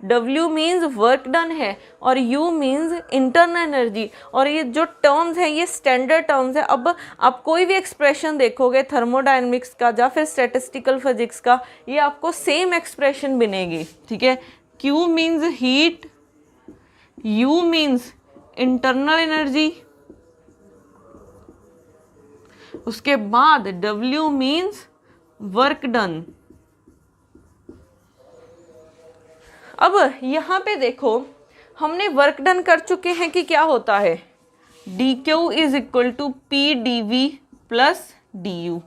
W means work done है और U मीन्स इंटरनल एनर्जी। और ये जो टर्म्स हैं ये स्टैंडर्ड टर्म्स है। अब आप कोई भी एक्सप्रेशन देखोगे थर्मोडायनेमिक्स का या फिर स्टैटिस्टिकल फिजिक्स का, ये आपको सेम एक्सप्रेशन बनेगी, ठीक है। Q means heat, U means internal energy, उसके बाद W मीन्स वर्क डन। अब यहाँ पे देखो हमने वर्क डन कर चुके हैं कि क्या होता है, DQ is equal to PdV plus DU,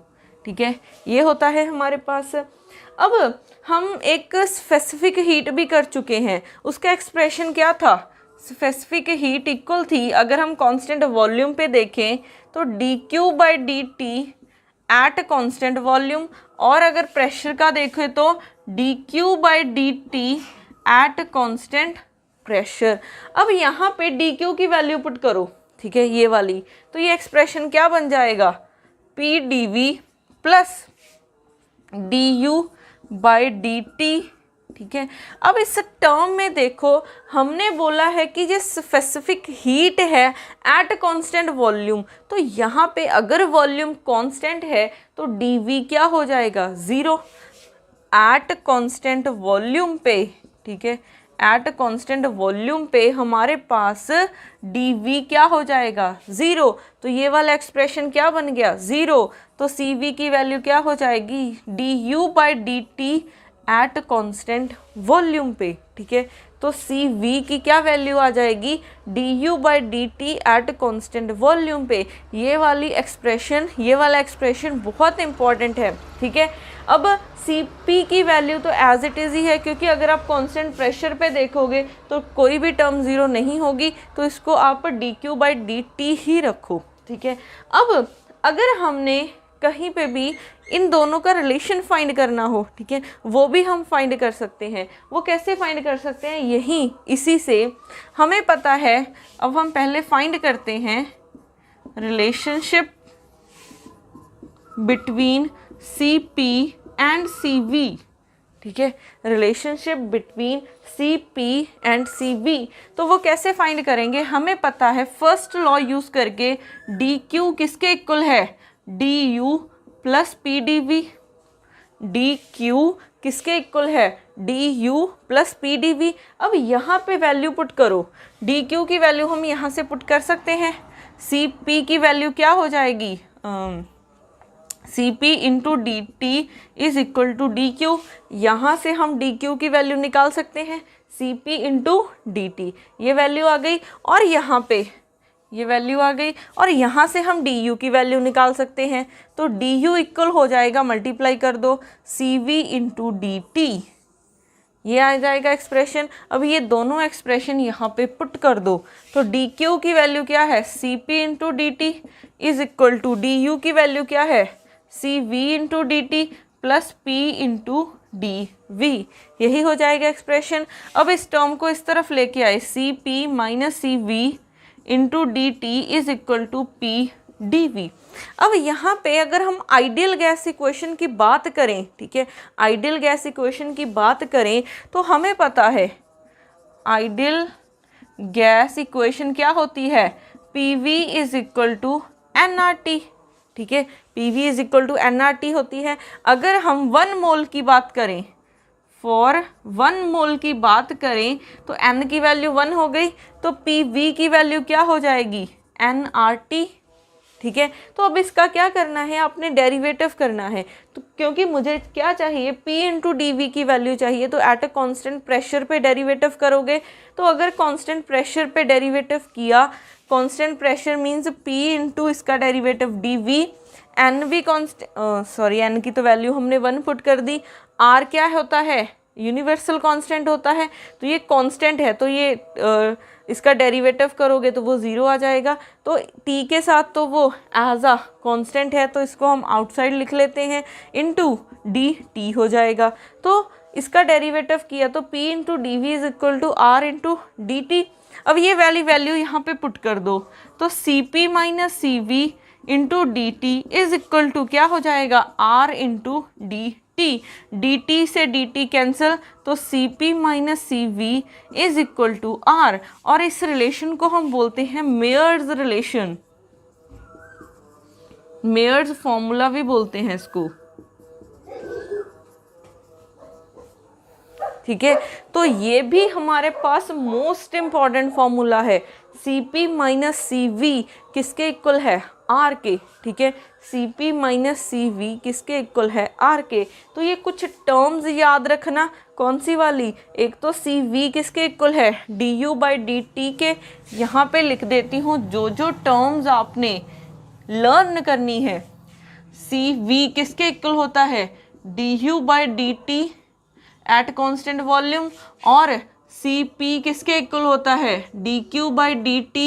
ठीक है, ये होता है हमारे पास। अब हम एक स्पेसिफिक हीट भी कर चुके हैं, उसका एक्सप्रेशन क्या था, स्पेसिफिक हीट इक्वल थी, अगर हम कांस्टेंट वॉल्यूम पे देखें तो dQ/dt एट कांस्टेंट वॉल्यूम, और अगर प्रेशर का देखें तो dQ/dt एट कांस्टेंट प्रेशर। अब यहाँ पे DQ की वैल्यू पुट करो, ठीक है, ये वाली, तो ये एक्सप्रेशन क्या बन जाएगा, PdV प्लस DU/dt, ठीक है। अब इस टर्म में देखो हमने बोला है कि ये स्पेसिफिक हीट है एट कांस्टेंट वॉल्यूम, तो यहाँ पे अगर वॉल्यूम कांस्टेंट है तो dV क्या हो जाएगा, 0 एट कांस्टेंट वॉल्यूम पे, ठीक है, एट कांस्टेंट वॉल्यूम पे हमारे पास dV क्या हो जाएगा 0, तो ये वाला एक्सप्रेशन क्या बन गया 0, तो CV की वैल्यू क्या हो जाएगी du/dt एट कांस्टेंट वॉल्यूम पे, ठीक है। तो CV की क्या वैल्यू आ जाएगी du/dt एट कांस्टेंट वॉल्यूम पे। ये वाला एक्सप्रेशन बहुत इंपॉर्टेंट है, ठीक है। अब Cp की वैल्यू तो एज इट इज़ ही है, क्योंकि अगर आप कांस्टेंट प्रेशर पे देखोगे तो कोई भी टर्म ज़ीरो नहीं होगी, तो इसको आप dq/dt ही रखो, ठीक है। अब अगर हमने कहीं पे भी इन दोनों का रिलेशन फाइंड करना हो, ठीक है, वो भी हम फाइंड कर सकते हैं। वो कैसे फाइंड कर सकते हैं, यही इसी से हमें पता है। अब हम पहले फाइंड करते हैं relationship between Cp and Cv, ठीक है, relationship between Cp and Cv। तो वो कैसे फाइंड करेंगे, हमें पता है फर्स्ट लॉ यूज़ करके dq किसके इक्वल है du प्लस pdv। dq किसके इक्वल है du प्लस pdv। अब यहाँ पे वैल्यू पुट करो, dq की वैल्यू हम यहाँ से पुट कर सकते हैं, Cp की वैल्यू क्या हो जाएगी Cp into D T is equal to D Q. यहाँ से हम डी क्यू की वैल्यू निकाल सकते हैं, Cp इंटू डी टी, ये वैल्यू आ गई, और यहाँ पे ये वैल्यू आ गई, और यहाँ से हम डी यू की वैल्यू निकाल सकते हैं। तो डी यू इक्वल हो जाएगा, मल्टीप्लाई कर दो Cv इंटू डी टी, ये आ जाएगा एक्सप्रेशन। अब ये दोनों एक्सप्रेशन यहाँ पे पुट कर दो, तो डी क्यू की वैल्यू क्या है Cp into D T is equal to D U की वैल्यू क्या है Cv into D T plus P into D V, यही हो जाएगा एक्सप्रेशन। अब इस टर्म को इस तरफ लेके आए, Cp minus Cv into D T is equal to P D V. अब यहाँ पे अगर हम आइडियल गैस इक्वेशन की बात करें, ठीक है, आइडियल गैस इक्वेशन की बात करें तो हमें पता है आइडियल गैस इक्वेशन क्या होती है, PV is equal to nRT, ठीक है, PV is equal to nRT होती है। अगर हम 1 मोल की बात करें, फॉर 1 मोल की बात करें तो n की वैल्यू 1 हो गई, तो PV की वैल्यू क्या हो जाएगी nRT, ठीक है। तो अब इसका क्या करना है, आपने डेरिवेटिव करना है। तो क्योंकि मुझे क्या चाहिए P इंटू डी वी की वैल्यू चाहिए, तो एट अ कांस्टेंट प्रेशर पे डेरिवेटिव करोगे। तो अगर कांस्टेंट प्रेशर पे डेरिवेटिव किया, constant pressure means P into इसका डेरिवेटिव डी वी, एन भी एन की तो वैल्यू हमने 1 पुट कर दी। R क्या होता है, यूनिवर्सल कांस्टेंट होता है, तो ये कांस्टेंट है, तो ये इसका डेरिवेटिव करोगे तो वो 0 आ जाएगा। तो t के साथ तो वो एज अ कांस्टेंट है, तो इसको हम आउटसाइड लिख लेते हैं, इनटू डी टी हो जाएगा। तो इसका डेरिवेटिव किया तो p into D V is equal to R into D T. अब ये वाली वैल्यू यहाँ पे पुट कर दो, तो Cp minus C V into D T is equal to क्या हो जाएगा r into D T. D T से डी टी कैंसिल, तो Cp minus C V is equal to r, और इस रिलेशन को हम बोलते हैं मेयर्स रिलेशन, मेयर्स फॉर्मूला भी बोलते हैं इसको, ठीक है। तो ये भी हमारे पास मोस्ट इम्पॉर्टेंट फॉर्मूला है, Cp माइनस सी वी किसके इक्वल है R के, ठीक है, Cp माइनस सी वी किसके इक्वल है R के। तो ये कुछ टर्म्स याद रखना, कौन सी वाली, एक तो Cv किसके इक्वल है du/dt के, यहाँ पे लिख देती हूँ जो जो टर्म्स आपने लर्न करनी है। Cv किसके इक्वल होता है du/dt एट कांस्टेंट वॉल्यूम, और Cp किसके इक्वल होता है dq/dt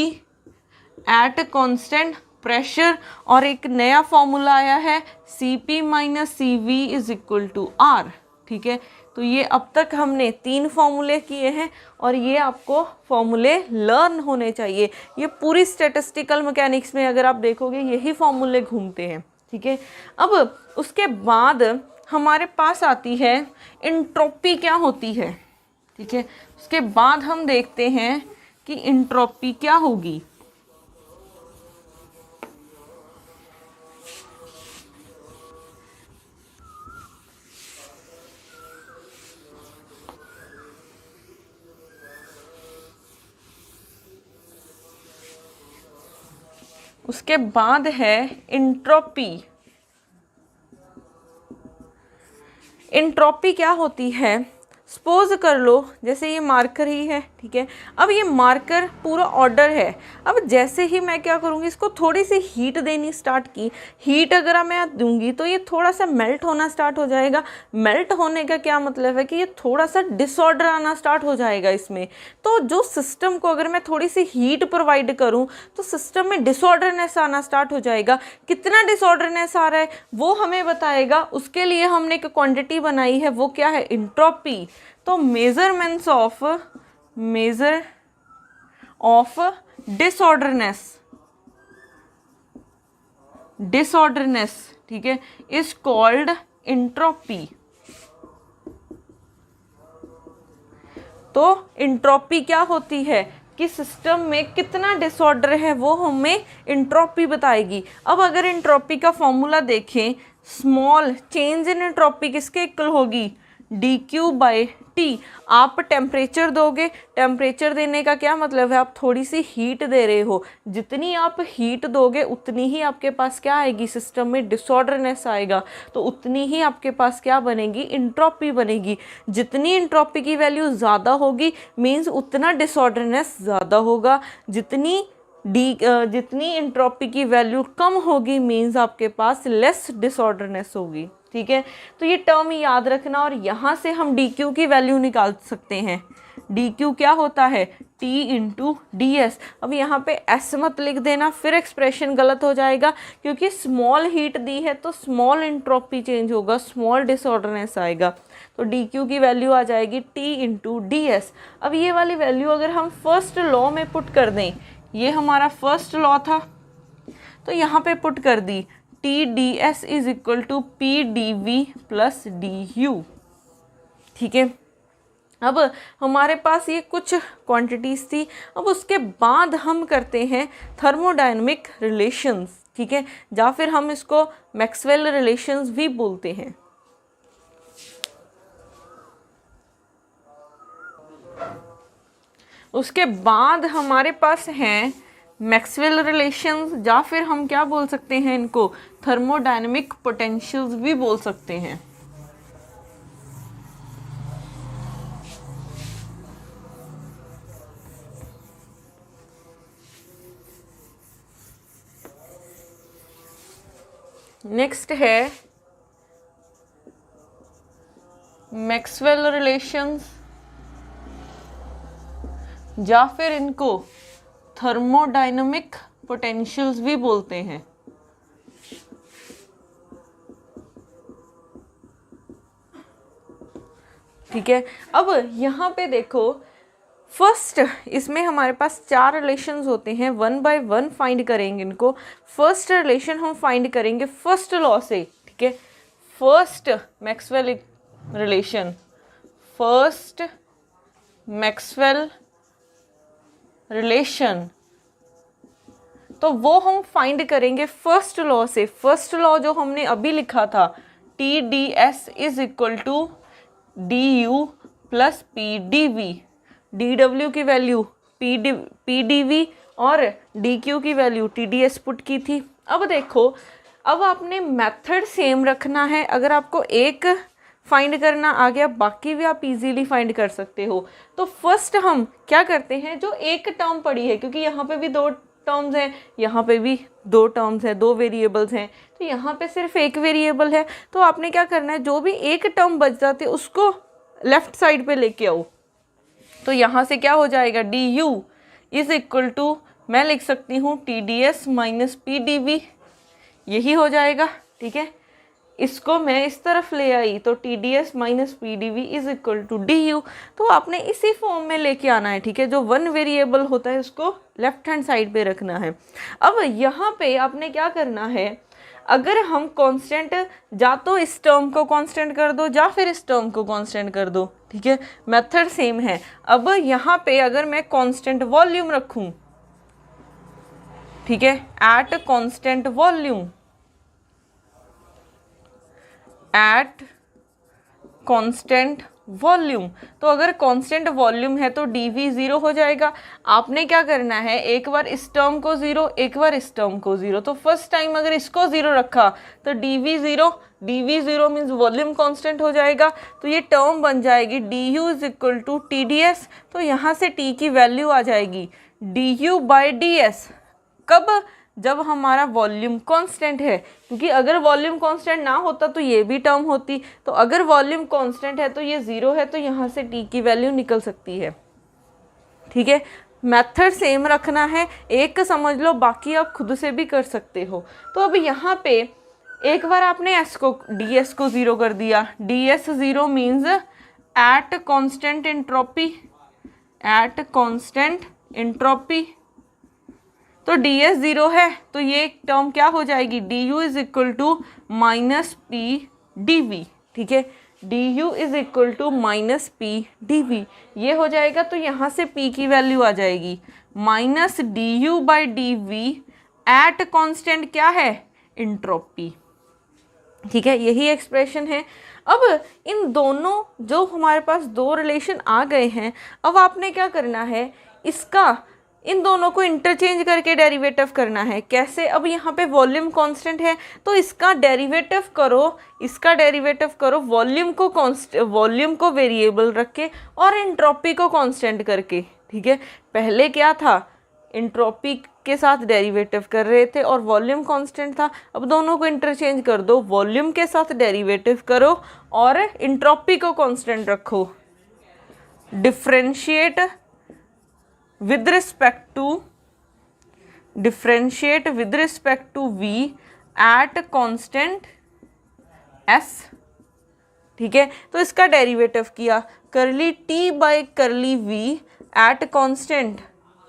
एट कांस्टेंट प्रेशर, और एक नया फॉर्मूला आया है Cp minus C V is equal to R, ठीक है। तो ये अब तक हमने 3 फॉर्मूले किए हैं, और ये आपको फॉर्मूले लर्न होने चाहिए। ये पूरी स्टैटिस्टिकल मैकेनिक्स में अगर आप देखोगे यही फॉर्मूले घूमते हैं, ठीक है। अब उसके बाद हमारे पास आती है इंट्रोपी क्या होती है, ठीक है। उसके बाद हम देखते हैं कि इंट्रोपी क्या होगी। उसके बाद है इंट्रोपी। इंट्रोपी क्या होती है, सपोज कर लो जैसे ये मार्कर ही है, ठीक है। अब ये मार्कर पूरा ऑर्डर है। अब जैसे ही मैं क्या करूँगी, इसको थोड़ी सी हीट देनी स्टार्ट की। हीट अगर मैं दूंगी तो ये थोड़ा सा मेल्ट होना स्टार्ट हो जाएगा। मेल्ट होने का क्या मतलब है कि ये थोड़ा सा डिसऑर्डर आना स्टार्ट हो जाएगा इसमें। तो जो सिस्टम को अगर मैं थोड़ी सी हीट प्रोवाइड करूँ तो सिस्टम में डिसऑर्डरनेस आना स्टार्ट हो जाएगा। कितना डिसऑर्डरनेस आ रहा है वो हमें बताएगा। उसके लिए हमने एक क्वांटिटी बनाई है, वो क्या है, इंट्रोपी। तो मेजर ऑफ डिसऑर्डरनेस, ठीक है, इज कॉल्ड इंट्रोपी। तो इंट्रोपी क्या होती है कि सिस्टम में कितना डिसऑर्डर है वो हमें इंट्रोपी बताएगी। अब अगर इंट्रोपी का फॉर्मूला देखें, स्मॉल चेंज इन इंट्रोपी किसके इक्वल होगी, dQ/T। आप टेम्परेचर दोगे, टेम्परेचर देने का क्या मतलब है, आप थोड़ी सी हीट दे रहे हो। जितनी आप हीट दोगे उतनी ही आपके पास क्या आएगी, सिस्टम में डिसऑर्डरनेस आएगा। तो उतनी ही आपके पास क्या बनेगी, इंट्रोपी बनेगी। जितनी इंट्रोपी की वैल्यू ज़्यादा होगी मीन्स उतना डिसऑर्डरनेस ज़्यादा होगा। जितनी इंट्रोपी की वैल्यू कम होगी मीन्स आपके पास लेस डिसऑर्डरनेस होगी, ठीक है। तो ये टर्म याद रखना और यहाँ से हम dQ की वैल्यू निकाल सकते हैं। dQ क्या होता है, T इंटू ds। अब यहाँ पे S मत लिख देना, फिर एक्सप्रेशन गलत हो जाएगा, क्योंकि स्मॉल हीट दी है तो स्मॉल इंट्रोपी चेंज होगा, स्मॉल डिसऑर्डरनेस आएगा। तो dQ की वैल्यू आ जाएगी T इंटू ds। अब ये वाली वैल्यू अगर हम फर्स्ट लॉ में पुट कर दें, ये हमारा फर्स्ट लॉ था, तो यहाँ पे पुट कर दी TdS is equal to PdV plus DU, ठीक है। अब हमारे पास ये कुछ क्वांटिटीज़ थी। अब उसके बाद हम करते हैं थर्मोडायनेमिक रिलेशंस, ठीक है, या फिर हम इसको मैक्सवेल रिलेशंस भी बोलते हैं। उसके बाद हमारे पास हैं मैक्सवेल रिलेशंस, या फिर हम क्या बोल सकते हैं इनको, थर्मोडायनेमिक पोटेंशियल्स भी बोल सकते हैं। नेक्स्ट है मैक्सवेल रिलेशंस, या फिर इनको थर्मोडायनेमिक पोटेंशियल्स भी बोलते हैं। ठीक है। अब यहाँ पे देखो, फर्स्ट इसमें हमारे पास 4 रिलेशंस होते हैं, 1 बाय 1 फाइंड करेंगे इनको। फर्स्ट रिलेशन हम फाइंड करेंगे फर्स्ट लॉ से, ठीक है। First Maxwell relation, first Maxwell relation, तो वो हम फाइंड करेंगे फर्स्ट लॉ से। फर्स्ट लॉ जो हमने अभी लिखा था, TdS is equal to DU plus PdV। DW की वैल्यू PdV और DQ की वैल्यू TdS पुट की थी। अब देखो, अब आपने मेथड सेम रखना है। अगर आपको एक फाइंड करना आ गया, बाकी भी आप इजीली फाइंड कर सकते हो। तो फर्स्ट हम क्या करते हैं, जो एक टर्म पड़ी है, क्योंकि यहाँ पे भी 2 टर्म्स हैं, यहाँ पे भी 2 टर्म्स हैं, 2 वेरिएबल्स हैं, तो यहाँ पे सिर्फ एक वेरिएबल है। तो आपने क्या करना है, जो भी एक टर्म बच जाती है उसको लेफ्ट साइड पे लेके आओ। तो यहाँ से क्या हो जाएगा, DU इज इक्वल टू, मैं लिख सकती हूँ TdS माइनस PdV, यही हो जाएगा, ठीक है। इसको मैं इस तरफ ले आई तो TdS minus PdV is equal to DU। तो आपने इसी फॉर्म में लेके आना है, ठीक है। जो 1 वेरिएबल होता है उसको लेफ्ट हैंड साइड पे रखना है। अब यहाँ पे आपने क्या करना है, अगर हम कांस्टेंट, या तो इस टर्म को कांस्टेंट कर दो या फिर इस टर्म को कांस्टेंट कर दो, ठीक है। मेथड सेम है। अब यहाँ पे अगर मैं कांस्टेंट वॉल्यूम रखूँ, ठीक है, eight constant volume, eight constant volume. तो अगर कांस्टेंट वॉल्यूम है तो dv 0 हो जाएगा। आपने क्या करना है, एक बार इस टर्म को 0, एक बार इस टर्म को 0। तो फर्स्ट टाइम अगर इसको 0 रखा तो dv 0 मीन्स वॉल्यूम कांस्टेंट हो जाएगा। तो ये टर्म बन जाएगी du is equal to TdS। तो यहाँ से t की वैल्यू आ जाएगी du/ds। कब? जब हमारा वॉल्यूम कांस्टेंट है, क्योंकि अगर वॉल्यूम कांस्टेंट ना होता तो ये भी टर्म होती। तो अगर वॉल्यूम कांस्टेंट है तो ये 0 है, तो यहाँ से t की वैल्यू निकल सकती है। ठीक है, मेथड सेम रखना है, एक समझ लो, बाकी आप खुद से भी कर सकते हो। तो अब यहाँ पे एक बार आपने ds को 0 कर दिया। ds 0 means eight constant entropy. तो ds 0 है तो ये टर्म क्या हो जाएगी, du is equal to minus P dv। ठीक है, du is equal to minus P dv ये हो जाएगा। तो यहाँ से p की वैल्यू आ जाएगी माइनस du/dv एट कांस्टेंट क्या है, एंट्रोपी। ठीक है, यही एक्सप्रेशन है। अब इन दोनों जो हमारे पास दो रिलेशन आ गए हैं, अब आपने क्या करना है, इसका इन दोनों को इंटरचेंज करके डेरिवेटिव करना है। कैसे? अब यहाँ पे वॉल्यूम कांस्टेंट है तो इसका डेरिवेटिव करो वॉल्यूम को वेरिएबल रख के और एंट्रोपी को कांस्टेंट करके। ठीक है, पहले क्या था, एंट्रोपी के साथ डेरिवेटिव कर रहे थे और वॉल्यूम कांस्टेंट था। अब दोनों को इंटरचेंज कर दो, वॉल्यूम के साथ डेरिवेटिव करो और एंट्रोपी को कांस्टेंट रखो। Differentiate with respect to v at constant s। ठीक है, तो इसका डेरिवेटिव किया, करली t/करली v एट कांस्टेंट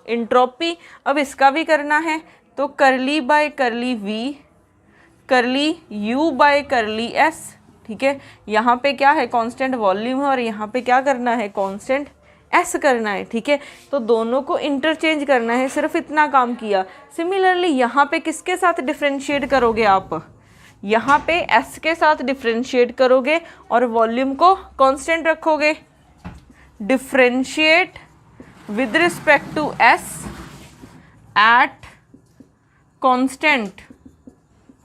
एंट्रोपी। अब इसका भी करना है, तो करली v करली u/करली s। ठीक है, यहाँ पे क्या है, कांस्टेंट वॉल्यूम है और यहाँ पे क्या करना है, कांस्टेंट s करना है। ठीक है, तो दोनों को इंटरचेंज करना है, सिर्फ इतना काम किया। सिमिलरली यहाँ पे किसके साथ डिफरेंशिएट करोगे आप, यहाँ पे s के साथ डिफरेंशिएट करोगे और वॉल्यूम को कांस्टेंट रखोगे। Differentiate with respect to s at constant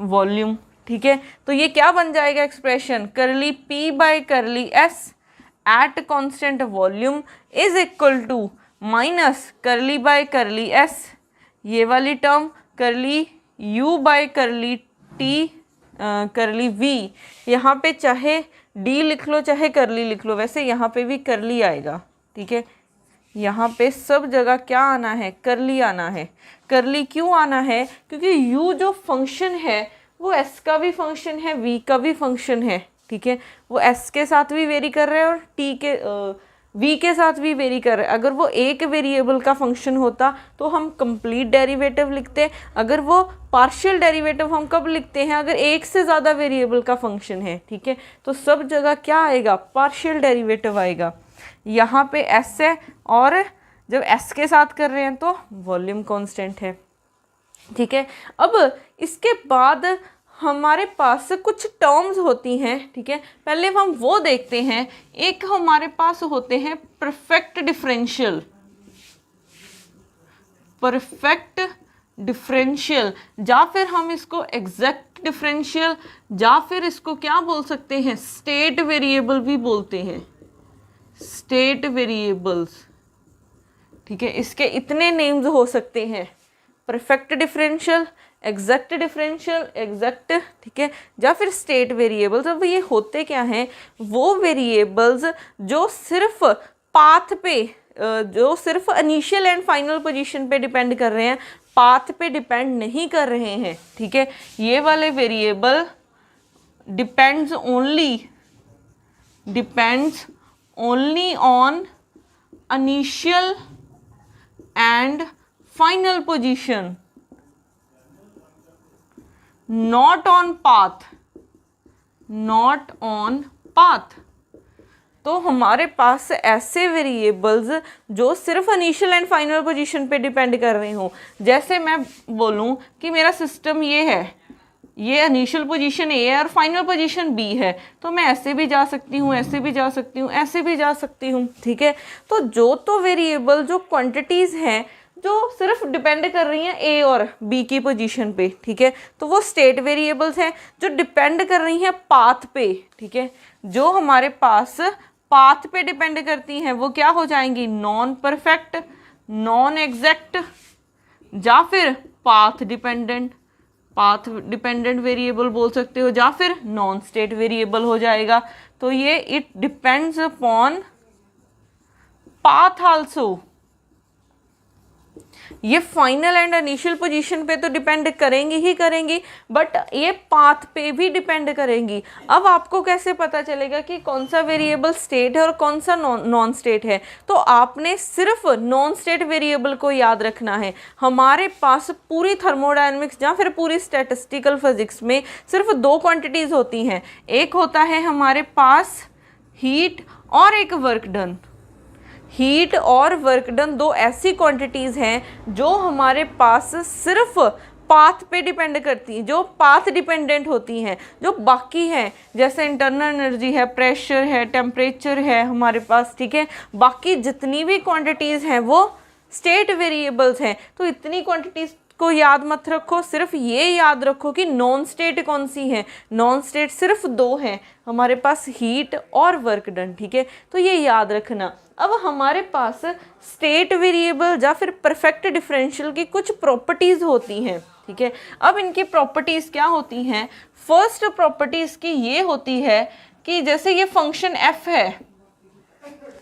volume. ठीक है, तो ये क्या बन जाएगा एक्सप्रेशन, करली p/करली s at constant volume is equal to minus करली/करली s, ये वाली टर्म करली u/करली t करली v। यहाँ पे चाहे d लिख लो चाहे करली लिख लो, वैसे यहाँ पे भी करली आएगा। ठीक है, यहाँ पे सब जगह क्या आना है, करली आना है। करली क्यों आना है, क्योंकि u जो फंक्शन है वो s का भी फंक्शन है, v का भी फंक्शन है। ठीक है, वो s के साथ भी वेरी कर रहे हैं और v के साथ भी वेरी कर रहे हैं। अगर वो एक वेरिएबल का फंक्शन होता तो हम कंप्लीट डेरिवेटिव लिखते, अगर वो पार्शियल डेरिवेटिव हम कब लिखते हैं, अगर एक से ज़्यादा वेरिएबल का फंक्शन है। ठीक है, तो सब जगह क्या आएगा, पार्शियल डेरिवेटिव आएगा। यहाँ पे s है और जब s के साथ कर रहे हैं तो वॉल्यूम कांस्टेंट है। ठीक है, अब इसके बाद हमारे पास कुछ टर्म्स होती हैं। ठीक है, पहले हम वो देखते हैं। एक हमारे पास होते हैं परफेक्ट डिफरेंशियल, या फिर हम इसको एग्जैक्ट डिफरेंशियल, या फिर इसको क्या बोल सकते हैं, स्टेट वेरिएबल भी बोलते हैं, स्टेट वेरिएबल्स। ठीक है, इसके इतने नेम्स हो सकते हैं, perfect differential, exact differential, exact, ठीक है, या फिर स्टेट वेरिएबल्स। अब ये होते क्या हैं, वो वेरिएबल्स जो सिर्फ पाथ पे, जो सिर्फ इनिशियल एंड फाइनल पोजीशन पे डिपेंड कर रहे हैं, पाथ पे डिपेंड नहीं कर रहे हैं। ठीक है, ये वाले variable depends only on initial and final position, not on path. तो हमारे पास ऐसे वेरिएबल्स जो सिर्फ इनिशियल एंड फाइनल पोजीशन पे डिपेंड कर रहे हो, जैसे मैं बोलूं कि मेरा सिस्टम ये है, ये इनिशियल पोजीशन ए है और फाइनल पोजीशन बी है, तो मैं ऐसे भी जा सकती हूँ, ऐसे भी जा सकती हूँ, ऐसे भी जा सकती हूँ, ठीक है। तो जो तो वेरिएबल, जो क्वांटिटीज़ हैं जो सिर्फ डिपेंड कर रही हैं ए और बी की पोजीशन पे, ठीक है, तो वो स्टेट वेरिएबल्स हैं। जो डिपेंड कर रही हैं पाथ पे, ठीक है, जो हमारे पास पाथ पे डिपेंड करती हैं वो क्या हो जाएंगी, नॉन परफेक्ट, नॉन एग्जैक्ट, या फिर पाथ डिपेंडेंट वेरिएबल बोल सकते हो, या फिर नॉन स्टेट वेरिएबल हो जाएगा। तो ये it depends upon path also. ये फाइनल एंड इनिशियल पोजीशन पे तो डिपेंड करेंगी ही करेंगी, बट ये पाथ पे भी डिपेंड करेंगी। अब आपको कैसे पता चलेगा कि कौन सा वेरिएबल स्टेट है और कौन सा नॉन स्टेट है? तो आपने सिर्फ नॉन स्टेट वेरिएबल को याद रखना है। हमारे पास पूरी थर्मोडायनेमिक्स या फिर पूरी स्टैटिस्टिकल फिजिक्स में सिर्फ दो क्वांटिटीज़ होती हैं। एक होता है हमारे पास हीट और एक वर्क डन। हीट और वर्क डन दो ऐसी क्वांटिटीज़ हैं जो हमारे पास सिर्फ पाथ पे डिपेंड करती हैं, जो पाथ डिपेंडेंट होती हैं। जो बाकी हैं जैसे इंटरनल एनर्जी है, प्रेशर है, टेम्परेचर है हमारे पास, ठीक है, बाकी जितनी भी क्वांटिटीज़ हैं वो स्टेट वेरिएबल्स हैं। तो इतनी क्वांटिटीज़ को याद मत रखो, सिर्फ ये याद रखो कि नॉन स्टेट कौन सी हैं। नॉन स्टेट सिर्फ दो हैं हमारे पास, हीट और वर्क डन, ठीक है, तो ये याद रखना। अब हमारे पास स्टेट वेरिएबल या फिर परफेक्ट डिफरेंशियल की कुछ प्रॉपर्टीज़ होती हैं, ठीक है। अब इनकी प्रॉपर्टीज़ क्या होती हैं? फर्स्ट प्रॉपर्टीज़ की ये होती है कि जैसे ये फंक्शन एफ है,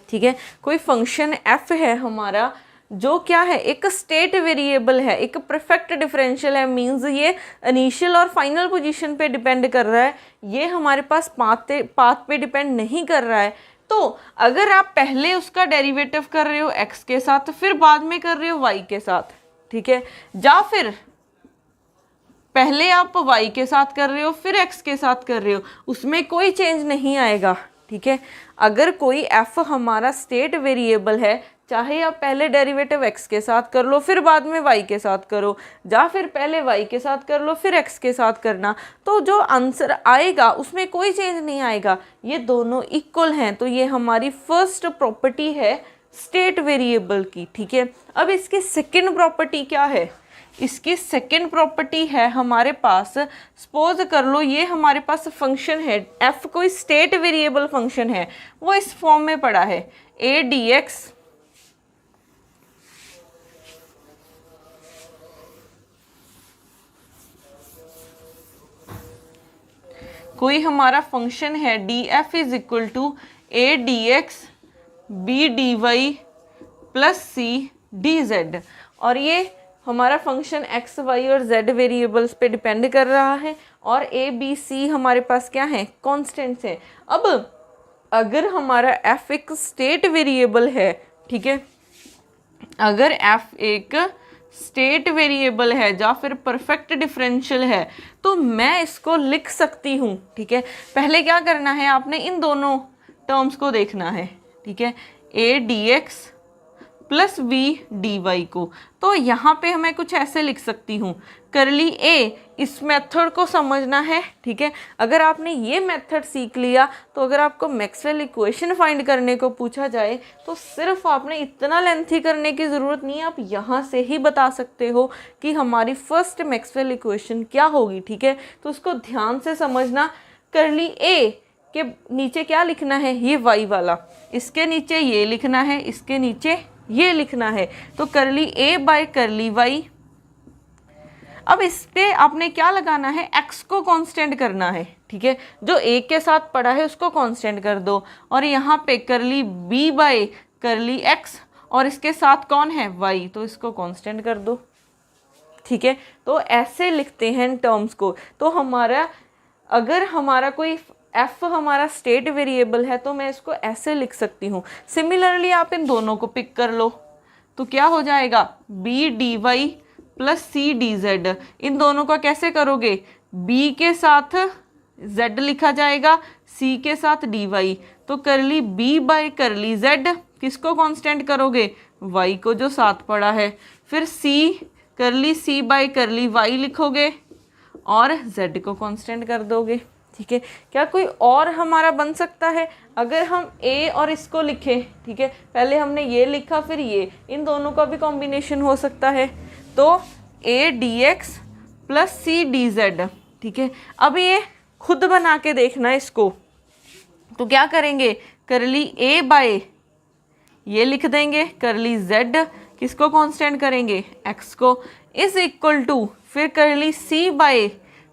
ठीक है, कोई फंक्शन एफ है हमारा जो क्या है, एक स्टेट वेरिएबल है, एक परफेक्ट डिफरेंशियल है, मींस ये इनिशियल और फाइनल पोजीशन पे डिपेंड कर रहा है, ये हमारे पास पाथ पे डिपेंड नहीं कर रहा है। तो अगर आप पहले उसका डेरिवेटिव कर रहे हो x के साथ, फिर बाद में कर रहे हो y के साथ, ठीक है, या फिर पहले आप y के साथ कर रहे हो फिर x के साथ कर रहे हो, उसमें कोई चेंज नहीं आएगा, ठीक है। अगर कोई f हमारा स्टेट वेरिएबल है, चाहे आप पहले डेरिवेटिव x के साथ कर लो फिर बाद में y के साथ करो, या फिर पहले y के साथ कर लो फिर x के साथ करना, तो जो आंसर आएगा उसमें कोई चेंज नहीं आएगा, ये दोनों इक्वल हैं। तो ये हमारी फर्स्ट प्रॉपर्टी है स्टेट वेरिएबल की, ठीक है। अब इसकी सेकंड प्रॉपर्टी क्या है? इसकी सेकंड प्रॉपर्टी है हमारे पास, सपोज कर लो ये हमारे पास फंक्शन है f, कोई स्टेट वेरिएबल फंक्शन है, वो इस फॉर्म में पड़ा है a dx कोई हमारा फंक्शन है df is equal to a dx b dy plus c dz, और ये हमारा फंक्शन x, y और z वेरिएबल्स पे डिपेंड कर रहा है, और a, b, c हमारे पास क्या है, कॉन्स्टेंट्स हैं। अब अगर हमारा f एक स्टेट वेरिएबल है, ठीक है, अगर f एक स्टेट वेरिएबल है या फिर परफेक्ट डिफरेंशियल है, तो मैं इसको लिख सकती हूँ, ठीक है। पहले क्या करना है, आपने इन दोनों टर्म्स को देखना है, ठीक है, a dx plus v dy को। तो यहाँ पे हमें कुछ ऐसे लिख सकती हूँ, करली a, इस मेथड को समझना है, ठीक है। अगर आपने ये मेथड सीख लिया तो अगर आपको मैक्सवेल इक्वेशन फाइंड करने को पूछा जाए तो सिर्फ आपने इतना लेंथी करने की ज़रूरत नहीं है, आप यहाँ से ही बता सकते हो कि हमारी फर्स्ट मैक्सवेल इक्वेशन क्या होगी, ठीक है। तो उसको ध्यान से समझना। करली a के नीचे क्या लिखना है, ये y वाला, इसके नीचे ये लिखना है, इसके नीचे ये लिखना है, तो करली a बाय करली y। अब इस पे आपने क्या लगाना है, x को कांस्टेंट करना है, ठीक है, जो a के साथ पड़ा है उसको कांस्टेंट कर दो, और यहाँ पे करली b बाय करली x, और इसके साथ कौन है, y, तो इसको कांस्टेंट कर दो, ठीक है। तो ऐसे लिखते हैं टर्म्स को। तो हमारा अगर हमारा कोई f हमारा स्टेट वेरिएबल है तो मैं इसको ऐसे लिख सकती हूँ। सिमिलरली आप इन दोनों को पिक कर लो, तो क्या हो जाएगा, b dy plus c dz। इन दोनों का कैसे करोगे, b के साथ z लिखा जाएगा, c के साथ dy, तो करली b बाय करली z, किसको कांस्टेंट करोगे, y को जो साथ पड़ा है, फिर c करली c बाय करली y लिखोगे, और z को कांस्टेंट कर दोगे, ठीक है। क्या कोई और हमारा बन सकता है? अगर हम a और इसको लिखें, ठीक है, पहले हमने ये लिखा फिर ये, इन दोनों का भी कॉम्बिनेशन हो सकता है, तो a dx plus c dz, ठीक है। अब ये खुद बना के देखना इसको, तो क्या करेंगे, करली a बाय ये लिख देंगे, करली z किसको कांस्टेंट करेंगे, x को, इज इक्वल टू फिर करली c बाय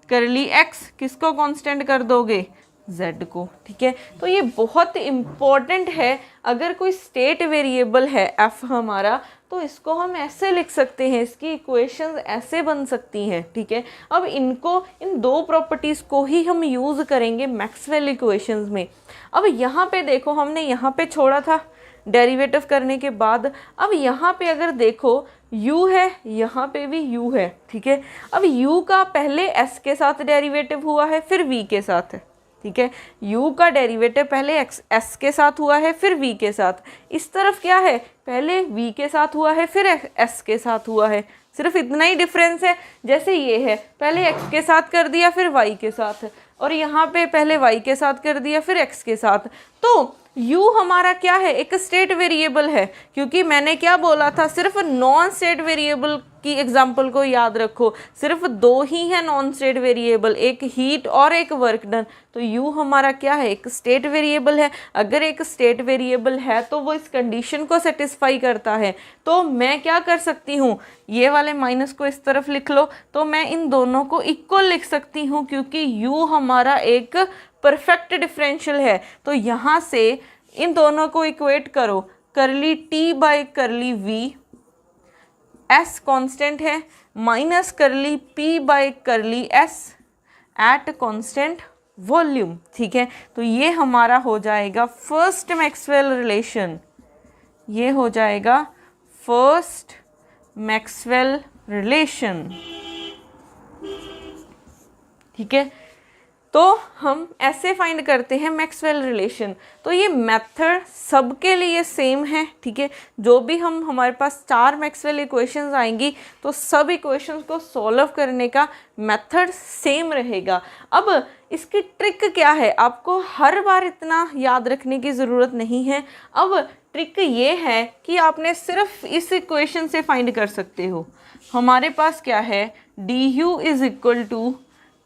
करली x किसको कांस्टेंट कर दोगे, z को, ठीक है। तो ये बहुत इम्पॉर्टेंट है। अगर कोई स्टेट वेरिएबल है f हमारा, तो इसको हम ऐसे लिख सकते हैं, इसकी इक्वेशंस ऐसे बन सकती हैं, ठीक है। अब इनको, इन दो प्रॉपर्टीज़ को ही हम यूज़ करेंगे मैक्सवेल इक्वेशंस में। अब यहाँ पे देखो, हमने यहाँ पे छोड़ा था डेरिवेटिव करने के बाद, अब यहाँ पे अगर देखो u है, यहाँ पे भी u है, ठीक है। अब u का पहले s के साथ डेरिवेटिव हुआ है, फिर v के साथ है, ठीक है। u का डेरिवेटिव पहले s के साथ हुआ है, फिर v के साथ। इस तरफ क्या है, पहले v के साथ हुआ है, फिर s के साथ हुआ है। सिर्फ इतना ही डिफरेंस है, जैसे ये है पहले x के साथ कर दिया फिर y के साथ, और यहाँ पे पहले y के साथ कर दिया फिर x के साथ। तो u हमारा क्या है, एक स्टेट वेरिएबल है, क्योंकि मैंने क्या बोला था, सिर्फ नॉन स्टेट वेरिएबल की एग्जांपल को याद रखो, सिर्फ दो ही है नॉन स्टेट वेरिएबल, एक हीट और एक वर्क डन। तो u हमारा क्या है, एक स्टेट वेरिएबल है। अगर एक स्टेट वेरिएबल है तो वो इस कंडीशन को सेटिस्फाई करता है। तो मैं क्या कर सकती हूँ, ये वाले माइनस को इस तरफ लिख लो, तो मैं इन दोनों को इक्वल लिख सकती हूँ, क्योंकि u हमारा एक परफेक्ट डिफरेंशियल है। तो यहाँ से इन दोनों को इक्वेट करो, curly t by curly v, s constant है, minus curly p by curly s at constant volume, ठीक है। तो ये हमारा हो जाएगा फर्स्ट मैक्सवेल रिलेशन, ये हो जाएगा फर्स्ट मैक्सवेल रिलेशन, ठीक है। तो हम ऐसे फाइंड करते हैं मैक्सवेल रिलेशन। तो ये मेथड सबके लिए सेम है, ठीक है। जो भी हम, हमारे पास 4 मैक्सवेल इक्वेशंस आएंगी, तो सब इक्वेशंस को सॉल्व करने का मेथड सेम रहेगा। अब इसकी ट्रिक क्या है, आपको हर बार इतना याद रखने की ज़रूरत नहीं है। अब ट्रिक ये है कि आपने सिर्फ इस इक्वेशन से फाइंड कर सकते हो। हमारे पास क्या है, du is equal to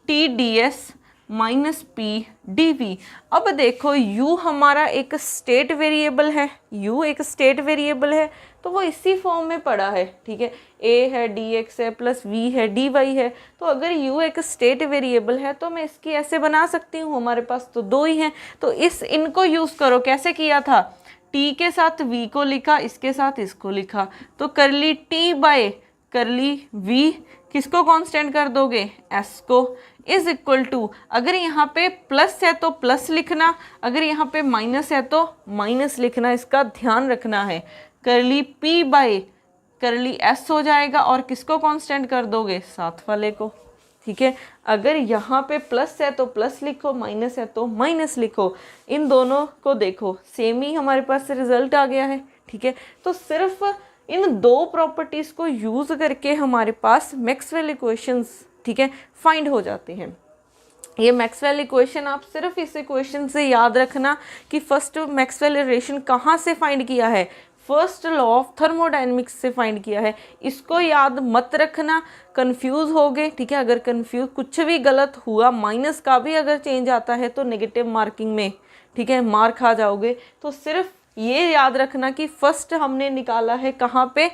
T D S minus P D V. अब देखो u हमारा एक स्टेट वेरिएबल है, u एक स्टेट वेरिएबल है, तो वो इसी फॉर्म में पड़ा है, ठीक है। a है, dx है, प्लस v है, dy है। तो अगर u एक स्टेट वेरिएबल है तो मैं इसकी ऐसे बना सकती हूँ, हमारे पास तो 2 ही हैं। तो इनको यूज़ करो, कैसे किया था, t के साथ v को लिखा, इसके साथ इसको लिखा, तो करली t बाय करली v किसको कांस्टेंट कर दोगे, s को, इज इक्वल टू, अगर यहाँ पे प्लस है तो प्लस लिखना, अगर यहाँ पे माइनस है तो माइनस लिखना, इसका ध्यान रखना है। करली p बाय करली s हो जाएगा, और किसको कांस्टेंट कर दोगे, साथ वाले को, ठीक है। अगर यहाँ पे प्लस है तो प्लस लिखो, माइनस है तो माइनस लिखो। इन दोनों को देखो, सेम ही हमारे पास रिजल्ट आ गया है, ठीक है। तो सिर्फ इन 2 प्रॉपर्टीज़ को यूज़ करके हमारे पास मैक्सवेल इक्वेशंस, ठीक है, फाइंड हो जाते हैं। ये मैक्सवेल इक्वेशन आप सिर्फ इस इक्वेशन से याद रखना कि फर्स्ट मैक्सवेल रिलेशन कहाँ से फाइंड किया है, फर्स्ट लॉ ऑफ थर्मोडायनेमिक्स से फाइंड किया है। इसको याद मत रखना, कंफ्यूज हो गए, ठीक है। अगर कंफ्यूज कुछ भी गलत हुआ, माइनस का भी अगर चेंज आता है तो नेगेटिव मार्किंग में, ठीक है, मार खा जाओगे। तो सिर्फ ये याद रखना कि फर्स्ट हमने निकाला है कहाँ पे,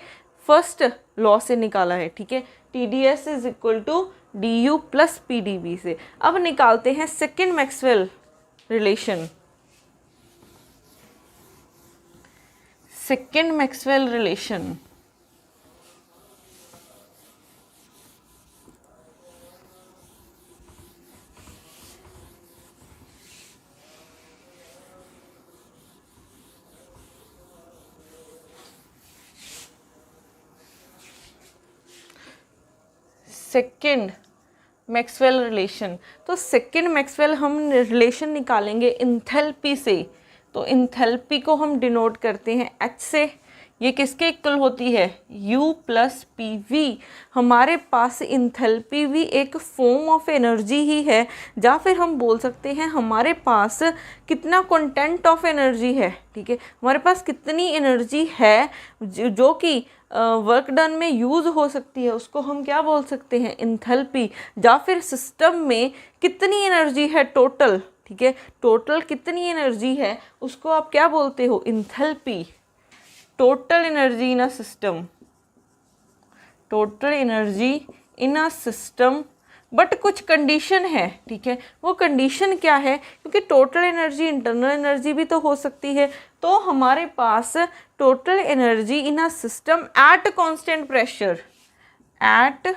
फर्स्ट लॉ से निकाला है, ठीक है। T D S is equal to D U plus P D V से। अब निकालते हैं second Maxwell relation. Second Maxwell relation, second Maxwell relation. तो सेकेंड मैक्सवेल हम रिलेशन निकालेंगे इंथैल्पी से। तो इंथैल्पी को हम डिनोट करते हैं H से। ये किसके इक्वल होती है, U प्लस पी वी। हमारे पास इंथैल्पी भी एक फॉर्म ऑफ एनर्जी ही है, या फिर हम बोल सकते हैं हमारे पास कितना कंटेंट ऑफ एनर्जी है, ठीक है, हमारे पास कितनी एनर्जी है जो कि वर्क डन में यूज़ हो सकती है, उसको हम क्या बोल सकते हैं, इंथैल्पी। या फिर सिस्टम में कितनी एनर्जी है टोटल, ठीक है, टोटल कितनी एनर्जी है उसको आप क्या बोलते हो, enthalpy. Total energy in a system, total energy in a system, but कुछ कंडीशन है, ठीक है, वो कंडीशन क्या है, क्योंकि टोटल एनर्जी इंटरनल एनर्जी भी तो हो सकती है। तो हमारे पास total energy in a system at constant pressure, at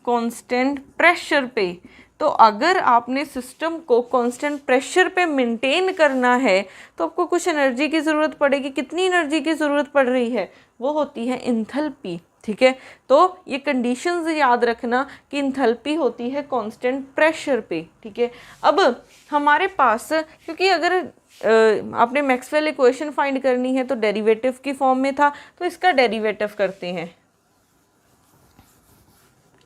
constant pressure पे, तो अगर आपने सिस्टम को कांस्टेंट प्रेशर पे मेंटेन करना है तो आपको कुछ एनर्जी की ज़रूरत पड़ेगी। कितनी एनर्जी की ज़रूरत पड़ रही है, वो होती है इंथैल्पी, ठीक है। तो ये कंडीशंस याद रखना कि इंथैल्पी होती है कांस्टेंट प्रेशर पे, ठीक है। अब हमारे पास, क्योंकि अगर आपने मैक्सवेल इक्वेशन फाइंड करनी है तो डेरिवेटिव की फॉर्म में था, तो इसका डेरिवेटिव करते हैं,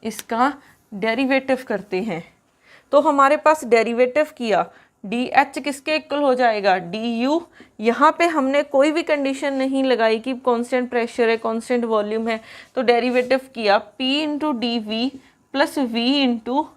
इसका डेरिवेटिव करते हैं। तो हमारे पास डेरिवेटिव किया, डी एच किसके इक्वल हो जाएगा, डी यू। यहाँ पे हमने कोई भी कंडीशन नहीं लगाई कि कांस्टेंट प्रेशर है, कांस्टेंट वॉल्यूम है, तो डेरिवेटिव किया P into D V plus V into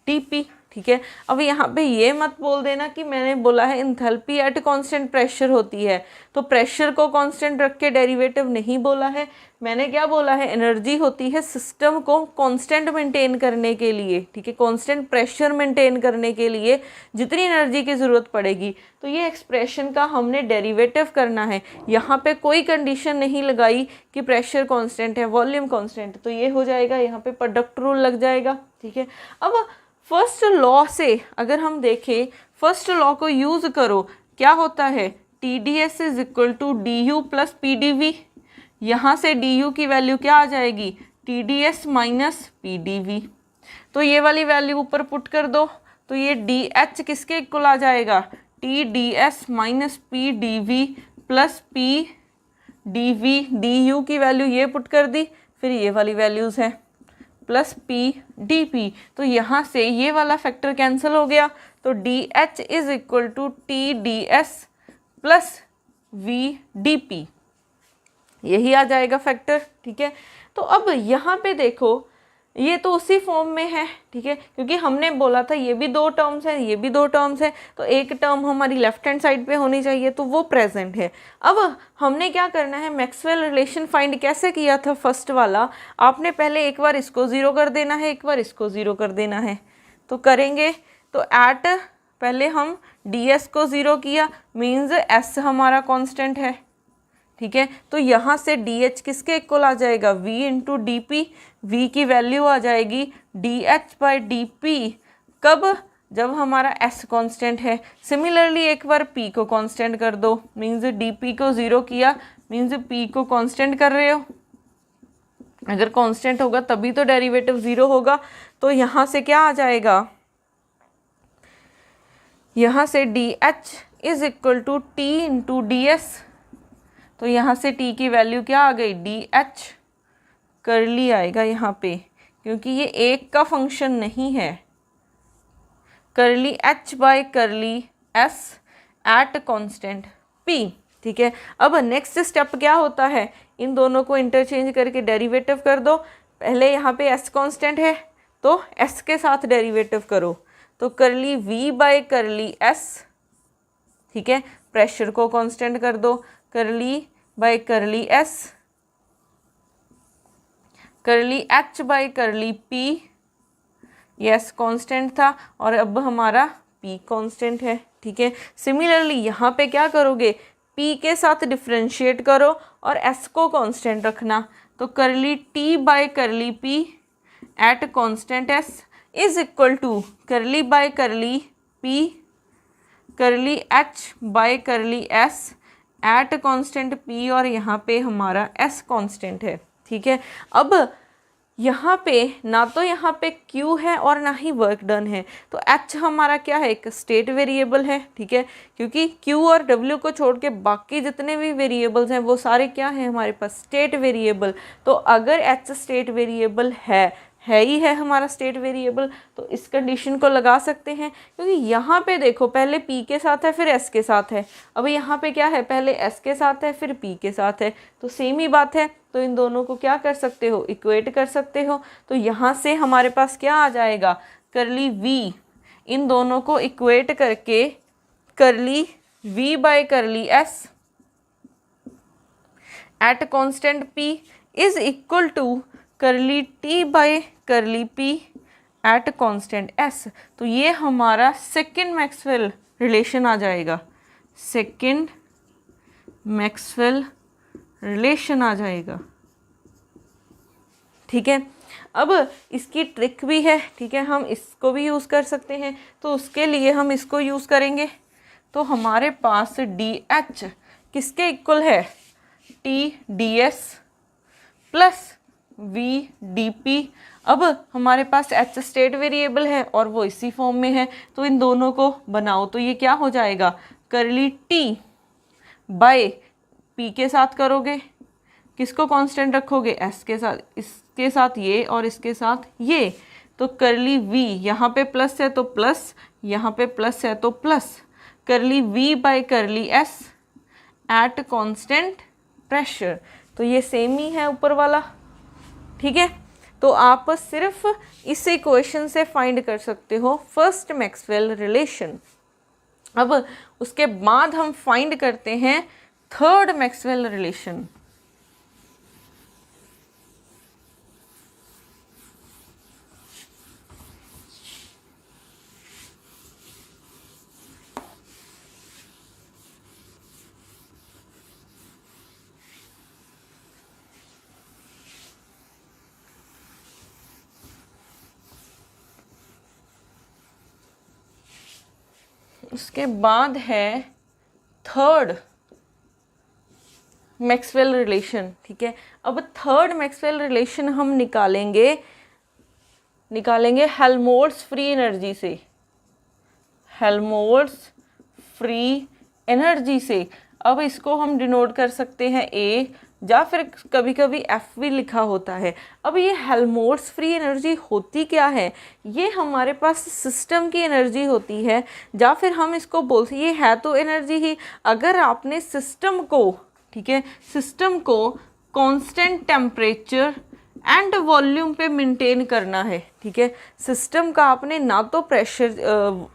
D P, ठीक है। अब यहाँ पे ये मत बोल देना कि मैंने बोला है इंथैल्पी एट कांस्टेंट प्रेशर होती है, तो प्रेशर को कांस्टेंट रख के डेरिवेटिव नहीं बोला है, मैंने क्या बोला है, एनर्जी होती है सिस्टम को कांस्टेंट मेंटेन करने के लिए, ठीक है, कांस्टेंट प्रेशर मेंटेन करने के लिए जितनी एनर्जी की ज़रूरत पड़ेगी, तो ये एक्सप्रेशन का हमने डेरिवेटिव करना है। यहाँ पे कोई कंडीशन नहीं लगाई कि प्रेशर कांस्टेंट है, वॉल्यूम कांस्टेंट, तो ये हो जाएगा, यहाँ पे प्रोडक्ट रूल लग जाएगा, ठीक है। अब फर्स्ट लॉ से अगर हम देखें, फर्स्ट लॉ को यूज़ करो, क्या होता है, T D S is equal to D U plus P D V. यहाँ से डी यू की वैल्यू क्या आ जाएगी, T D S minus P D V, तो ये वाली वैल्यू ऊपर पुट कर दो, तो ये डी एच किसके इक्वल आ जाएगा, T D S minus P D V plus P D V. D U की वैल्यू ये पुट कर दी, फिर ये वाली वैल्यूज़ हैं प्लस पी डी पी, तो यहाँ से ये वाला फैक्टर कैंसिल हो गया, तो D H is equal to T D S plus V D P, यही आ जाएगा फैक्टर, ठीक है। तो अब यहाँ पे देखो, ये तो उसी फॉर्म में है, ठीक है, क्योंकि हमने बोला था ये भी दो टर्म्स हैं, ये भी दो टर्म्स हैं, तो एक टर्म हमारी लेफ्ट हैंड साइड पे होनी चाहिए, तो वो प्रेजेंट है। अब हमने क्या करना है, मैक्सवेल रिलेशन फाइंड कैसे किया था, फर्स्ट वाला, आपने पहले एक बार इसको ज़ीरो कर देना है, एक बार इसको ज़ीरो कर देना है, तो करेंगे, तो एट पहले हम डी एस को ज़ीरो किया, मीन्स एस हमारा कॉन्स्टेंट है, ठीक है, तो यहाँ से डी एच किसके इक्वल आ जाएगा, v into D P, V की वैल्यू आ जाएगी D H by D P, कब, जब हमारा s कांस्टेंट है। सिमिलरली एक बार p को कांस्टेंट कर दो, मीन्स डी पी को ज़ीरो किया, मीन्स p को कांस्टेंट कर रहे हो, अगर कांस्टेंट होगा तभी तो डेरिवेटिव ज़ीरो होगा, तो यहाँ से क्या आ जाएगा, यहाँ से D H is equal to T into D S, तो यहाँ से t की वैल्यू क्या आ गई, डी एच करली आएगा यहाँ पे, क्योंकि ये एक का फंक्शन नहीं है, करली h bye curly s at constant p, ठीक है। अब नेक्स्ट स्टेप क्या होता है, इन दोनों को इंटरचेंज करके डेरिवेटिव कर दो, पहले यहाँ पे s कांस्टेंट है तो s के साथ डेरिवेटिव करो, तो करली v बाय करली s, ठीक है, प्रेशर को कांस्टेंट कर दो, करली बाय करली एस, करली H by curly P, yes constant था, और अब हमारा पी कांस्टेंट है, ठीक है। सिमिलरली यहाँ पे क्या करोगे, पी के साथ डिफ्रेंशिएट करो और एस को कांस्टेंट रखना, तो curly T by curly P at constant S is equal to curly by curly P curly H by curly S at constant p, और यहाँ पे हमारा s कांस्टेंट है, ठीक है। अब यहाँ पे ना तो यहाँ पे Q है और ना ही वर्क डन है, तो H हमारा क्या है, एक स्टेट वेरिएबल है, ठीक है, क्योंकि Q और W को छोड़ के बाकी जितने भी वेरिएबल्स हैं वो सारे क्या हैं हमारे पास, स्टेट वेरिएबल। तो अगर H स्टेट वेरिएबल है ही है हमारा स्टेट वेरिएबल, तो इस कंडीशन को लगा सकते हैं, क्योंकि यहाँ पे देखो पहले P के साथ है फिर S के साथ है, अब यहाँ पे क्या है, पहले S के साथ है फिर P के साथ है, तो सेम ही बात है, तो इन दोनों को क्या कर सकते हो, इक्वेट कर सकते हो। तो यहाँ से हमारे पास क्या आ जाएगा, करली V, इन दोनों को इक्वेट करके curly V by curly S at constant P is equal to curly T by curly P at constant S। तो ये हमारा सेकेंड मैक्सवेल रिलेशन आ जाएगा, सेकेंड मैक्सवेल रिलेशन आ जाएगा, ठीक है। अब इसकी ट्रिक भी है, ठीक है, हम इसको भी यूज़ कर सकते हैं, तो उसके लिए हम इसको यूज़ करेंगे। तो हमारे पास DH किसके इक्वल है, TDS प्लस VDP। अब हमारे पास H स्टेट वेरिएबल है और वो इसी फॉर्म में है, तो इन दोनों को बनाओ तो ये क्या हो जाएगा, करली T बाय P के साथ करोगे, किसको कांस्टेंट रखोगे, S के साथ, इसके साथ ये और इसके साथ ये, तो करली V, यहाँ पे प्लस है तो प्लस, यहाँ पे प्लस है तो प्लस, करली V by curly S at constant pressure. तो ये सेम ही है ऊपर वाला, ठीक है। तो आप सिर्फ इस इक्वेशन से फाइंड कर सकते हो फर्स्ट मैक्सवेल रिलेशन। अब उसके बाद हम फाइंड करते हैं थर्ड मैक्सवेल रिलेशन। उसके बाद है थर्ड मैक्सवेल रिलेशन, ठीक है। अब थर्ड मैक्सवेल रिलेशन हम निकालेंगे हेल्महोल्ट्ज़ फ्री एनर्जी से, हेल्महोल्ट्ज़ फ्री एनर्जी से। अब इसको हम डिनोट कर सकते हैं A, या फिर कभी कभी F भी लिखा होता है। अब ये हेल्महोल्ट्ज़ फ्री एनर्जी होती क्या है, ये हमारे पास सिस्टम की एनर्जी होती है, या फिर हम इसको बोलते, ये है तो एनर्जी ही। अगर आपने सिस्टम को, ठीक है, सिस्टम को कांस्टेंट टेम्परेचर एंड वॉल्यूम पे मेंटेन करना है, ठीक है, सिस्टम का आपने ना तो प्रेशर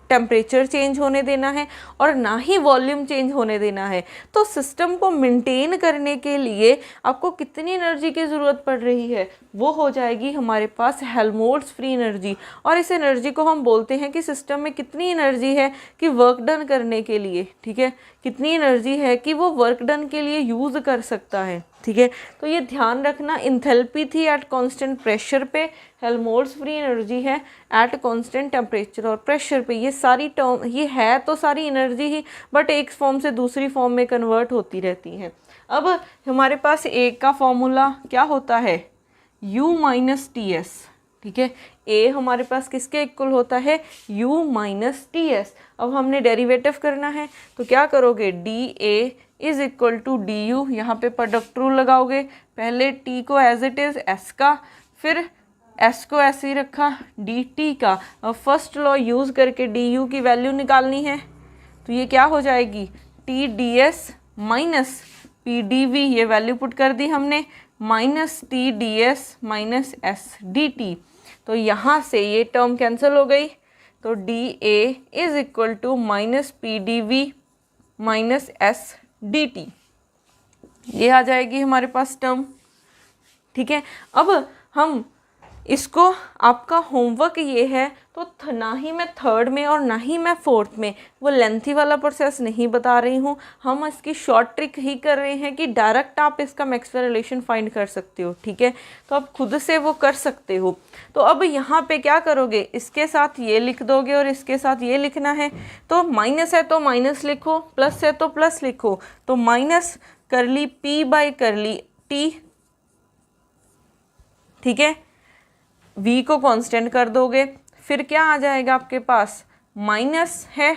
टेम्परेचर चेंज होने देना है और ना ही वॉल्यूम चेंज होने देना है। तो सिस्टम को मेंटेन करने के लिए आपको कितनी एनर्जी की ज़रूरत पड़ रही है, वो हो जाएगी हमारे पास हेल्महोल्ट्ज़ फ्री एनर्जी। और इस एनर्जी को हम बोलते हैं कि सिस्टम में कितनी एनर्जी है कि वर्क डन करने के लिए, ठीक है, कितनी एनर्जी है कि वो वर्क डन के लिए यूज़ कर सकता है, ठीक है। तो ये ध्यान रखना, इंथैल्पी थी एट कांस्टेंट प्रेशर पे, हेल्महोल्ट्ज़ फ्री एनर्जी है एट कांस्टेंट टेम्परेचर और प्रेशर पे। ये सारी टर्म, ये है तो सारी एनर्जी ही, बट एक फॉर्म से दूसरी फॉर्म में कन्वर्ट होती रहती हैं। अब हमारे पास एक का फॉर्मूला क्या होता है, U माइनस टी एस, ठीक है। A हमारे पास किसके इक्वल होता है, U माइनस टी एस। अब हमने डेरिवेटिव करना है, तो क्या करोगे, DA is equal to DU, यहाँ पे प्रोडक्ट रूल लगाओगे, पहले T को एज इट इज़ S का, फिर S को ऐसे ही रखा dt का। अब फर्स्ट लॉ यूज़ करके du की वैल्यू निकालनी है, तो ये क्या हो जाएगी, TDS माइनस PDV, ये वैल्यू पुट कर दी हमने, माइनस TDS माइनस SDT। तो यहाँ से ये टर्म कैंसिल हो गई, तो DA is equal to minus PDV minus SDT, ये आ जाएगी हमारे पास टर्म, ठीक है। अब हम इसको, आपका होमवर्क ये है, तो ना ही मैं थर्ड में और ना ही मैं फोर्थ में वो लेंथी वाला प्रोसेस नहीं बता रही हूँ, हम इसकी शॉर्ट ट्रिक ही कर रहे हैं कि डायरेक्ट आप इसका मैक्सवेल रिलेशन फाइंड कर सकते हो, ठीक है। तो आप खुद से वो कर सकते हो। तो अब यहाँ पे क्या करोगे, इसके साथ ये लिख दोगे और इसके साथ ये लिखना है, तो माइनस है तो माइनस लिखो, प्लस है तो प्लस लिखो, तो minus curly P by curly T, ठीक है, v को कांस्टेंट कर दोगे, फिर क्या आ जाएगा आपके पास, माइनस है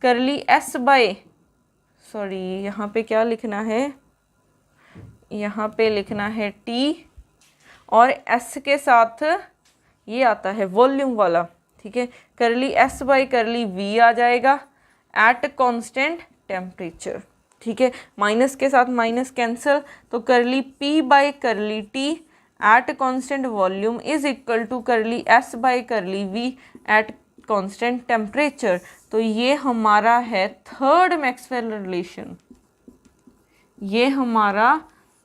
करली s बाय, सॉरी यहाँ पे क्या लिखना है, यहाँ पे लिखना है t, और s के साथ ये आता है वॉल्यूम वाला, ठीक है, curly s by curly v आ जाएगा एट कांस्टेंट टेम्परेचर, ठीक है, माइनस के साथ माइनस कैंसिल, तो curly p by curly t at constant volume is equal to curly s by curly v at constant temperature. तो ये हमारा है थर्ड मैक्सवेल रिलेशन, ये हमारा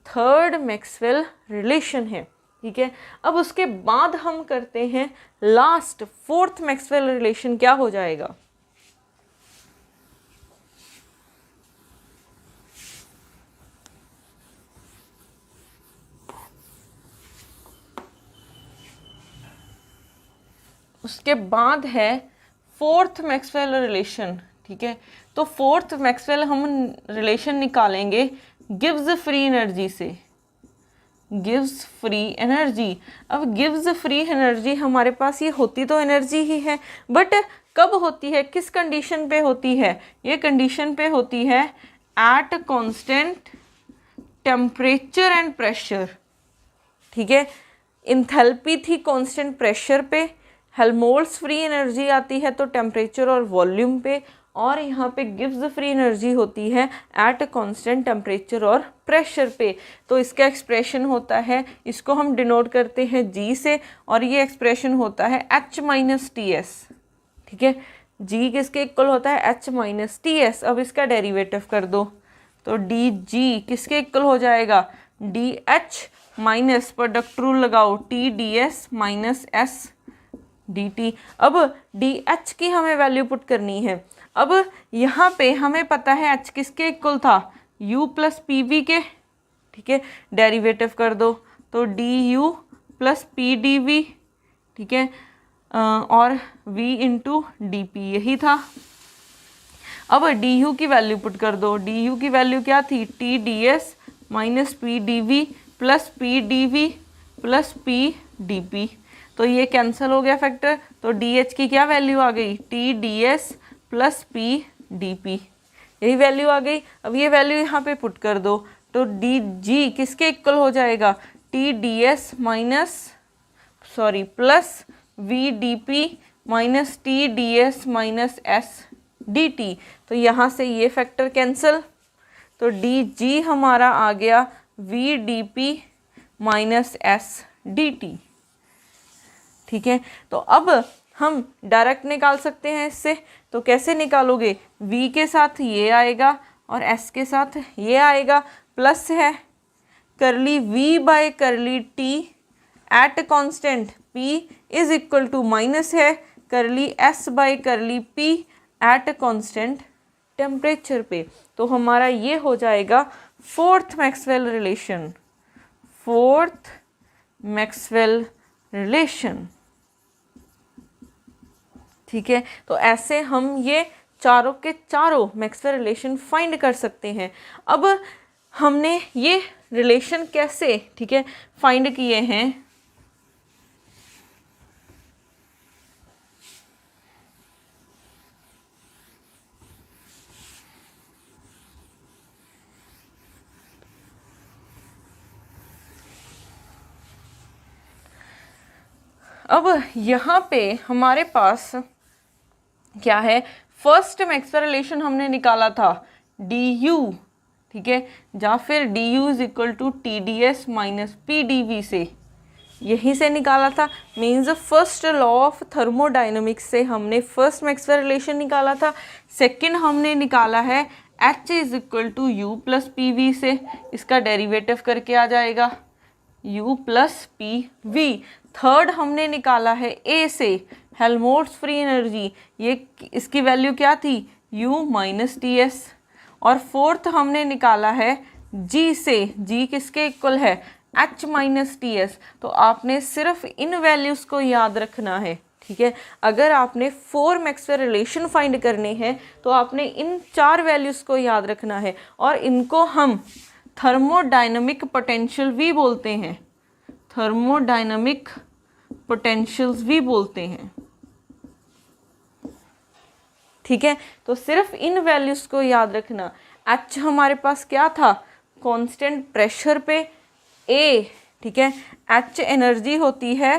थर्ड मैक्सवेल रिलेशन है, ठीक है। अब उसके बाद हम करते हैं लास्ट फोर्थ मैक्सवेल रिलेशन, क्या हो जाएगा, उसके बाद है फोर्थ मैक्सवेल रिलेशन, ठीक है। तो फोर्थ मैक्सवेल हम रिलेशन निकालेंगे गिव्स फ्री एनर्जी से, गिव्स फ्री एनर्जी। अब गिव्स फ्री एनर्जी हमारे पास ये होती तो एनर्जी ही है, बट कब होती है, किस कंडीशन पे होती है, ये कंडीशन पे होती है eight constant temperature and pressure, ठीक है। इंथैल्पी थी कांस्टेंट प्रेशर पे, हेल्महोल्ट्ज़ फ्री एनर्जी आती है तो टेम्परेचर और वॉल्यूम पे, और यहाँ पे गिव्स फ्री एनर्जी होती है एट कांस्टेंट टेम्परेचर और प्रेशर पे। तो इसका एक्सप्रेशन होता है, इसको हम डिनोट करते हैं G से, और ये एक्सप्रेशन होता है H माइनस टी एस, ठीक है। G किसके इक्वल होता है, H माइनस टी एस। अब इसका डेरिवेटिव कर दो, तो डी जी किसके इक्वल हो जाएगा, D H minus product rule लगाओ T D S minus S D T. अब डी एच की हमें वैल्यू पुट करनी है। अब यहाँ पे हमें पता है एच किसके इक्वल था, u प्लस पी वी के, ठीक है। डेरिवेटिव कर दो, तो D U plus P D V, ठीक है, और v इंटू डी पी यही था। अब डी यू की वैल्यू पुट कर दो, डी यू की वैल्यू क्या थी, T D S minus P D V plus P D V plus P D P. तो ये कैंसिल हो गया फैक्टर, तो डी एच की क्या वैल्यू आ गई, T D S plus P D P, यही वैल्यू आ गई। अब ये वैल्यू यहाँ पे पुट कर दो, तो डी जी किसके इक्वल हो जाएगा, T D S minus sorry plus V D P minus T D S minus S D T. तो यहाँ से ये फैक्टर कैंसिल, तो डी जी हमारा आ गया V D P minus S D T, ठीक है। तो अब हम डायरेक्ट निकाल सकते हैं इससे, तो कैसे निकालोगे, v के साथ ये आएगा और s के साथ ये आएगा, प्लस है curly v by curly t at constant p is equal to minus है curly s by curly p at constant temperature पे। तो हमारा ये हो जाएगा fourth Maxwell relation, fourth Maxwell relation, ठीक है। तो ऐसे हम ये चारों के चारों मैक्सवेल रिलेशन फाइंड कर सकते हैं। अब हमने ये रिलेशन कैसे, ठीक है, फाइंड किए हैं, अब यहाँ पे हमारे पास क्या है, फर्स्ट मैक्सवेल रिलेशन हमने निकाला था डी यू, ठीक है, या फिर D U is equal to T D S minus P D V से, यहीं से निकाला था। Means first law of thermodynamics से हमने फर्स्ट मैक्सवेल रिलेशन निकाला था। सेकंड हमने निकाला है H is equal to U plus P V से, इसका डेरिवेटिव करके आ जाएगा u plus P V. Third हमने निकाला है a से हेल्महोल्ट्ज़ फ्री एनर्जी, ये इसकी वैल्यू क्या थी, u माइनस टी एस। और फोर्थ हमने निकाला है g से, g किसके इक्वल है, h माइनस टी एस। तो आपने सिर्फ इन वैल्यूज़ को याद रखना है, ठीक है। अगर आपने फोर मैक्सवेल रिलेशन फाइंड करने हैं तो आपने इन चार वैल्यूज़ को याद रखना है, और इनको हम थर्मोडायनामिक पोटेंशियल भी बोलते हैं, थर्मोडायनामिक पोटेंशियल्स भी बोलते हैं। ठीक है, तो सिर्फ इन वैल्यूज़ को याद रखना। H हमारे पास क्या था, कांस्टेंट प्रेशर पे A, ठीक है, H एनर्जी होती है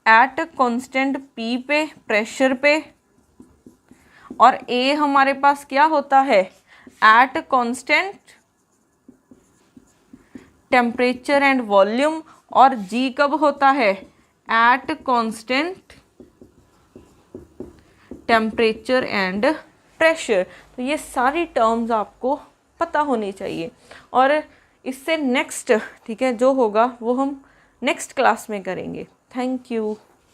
एट कांस्टेंट P पे, प्रेशर पे, और A हमारे पास क्या होता है, eight constant temperature and volume, और G कब होता है, eight constant temperature and pressure. तो ये सारी टर्म्स आपको पता होनी चाहिए, और इससे नेक्स्ट, ठीक है, जो होगा वो हम नेक्स्ट क्लास में करेंगे। Thank you.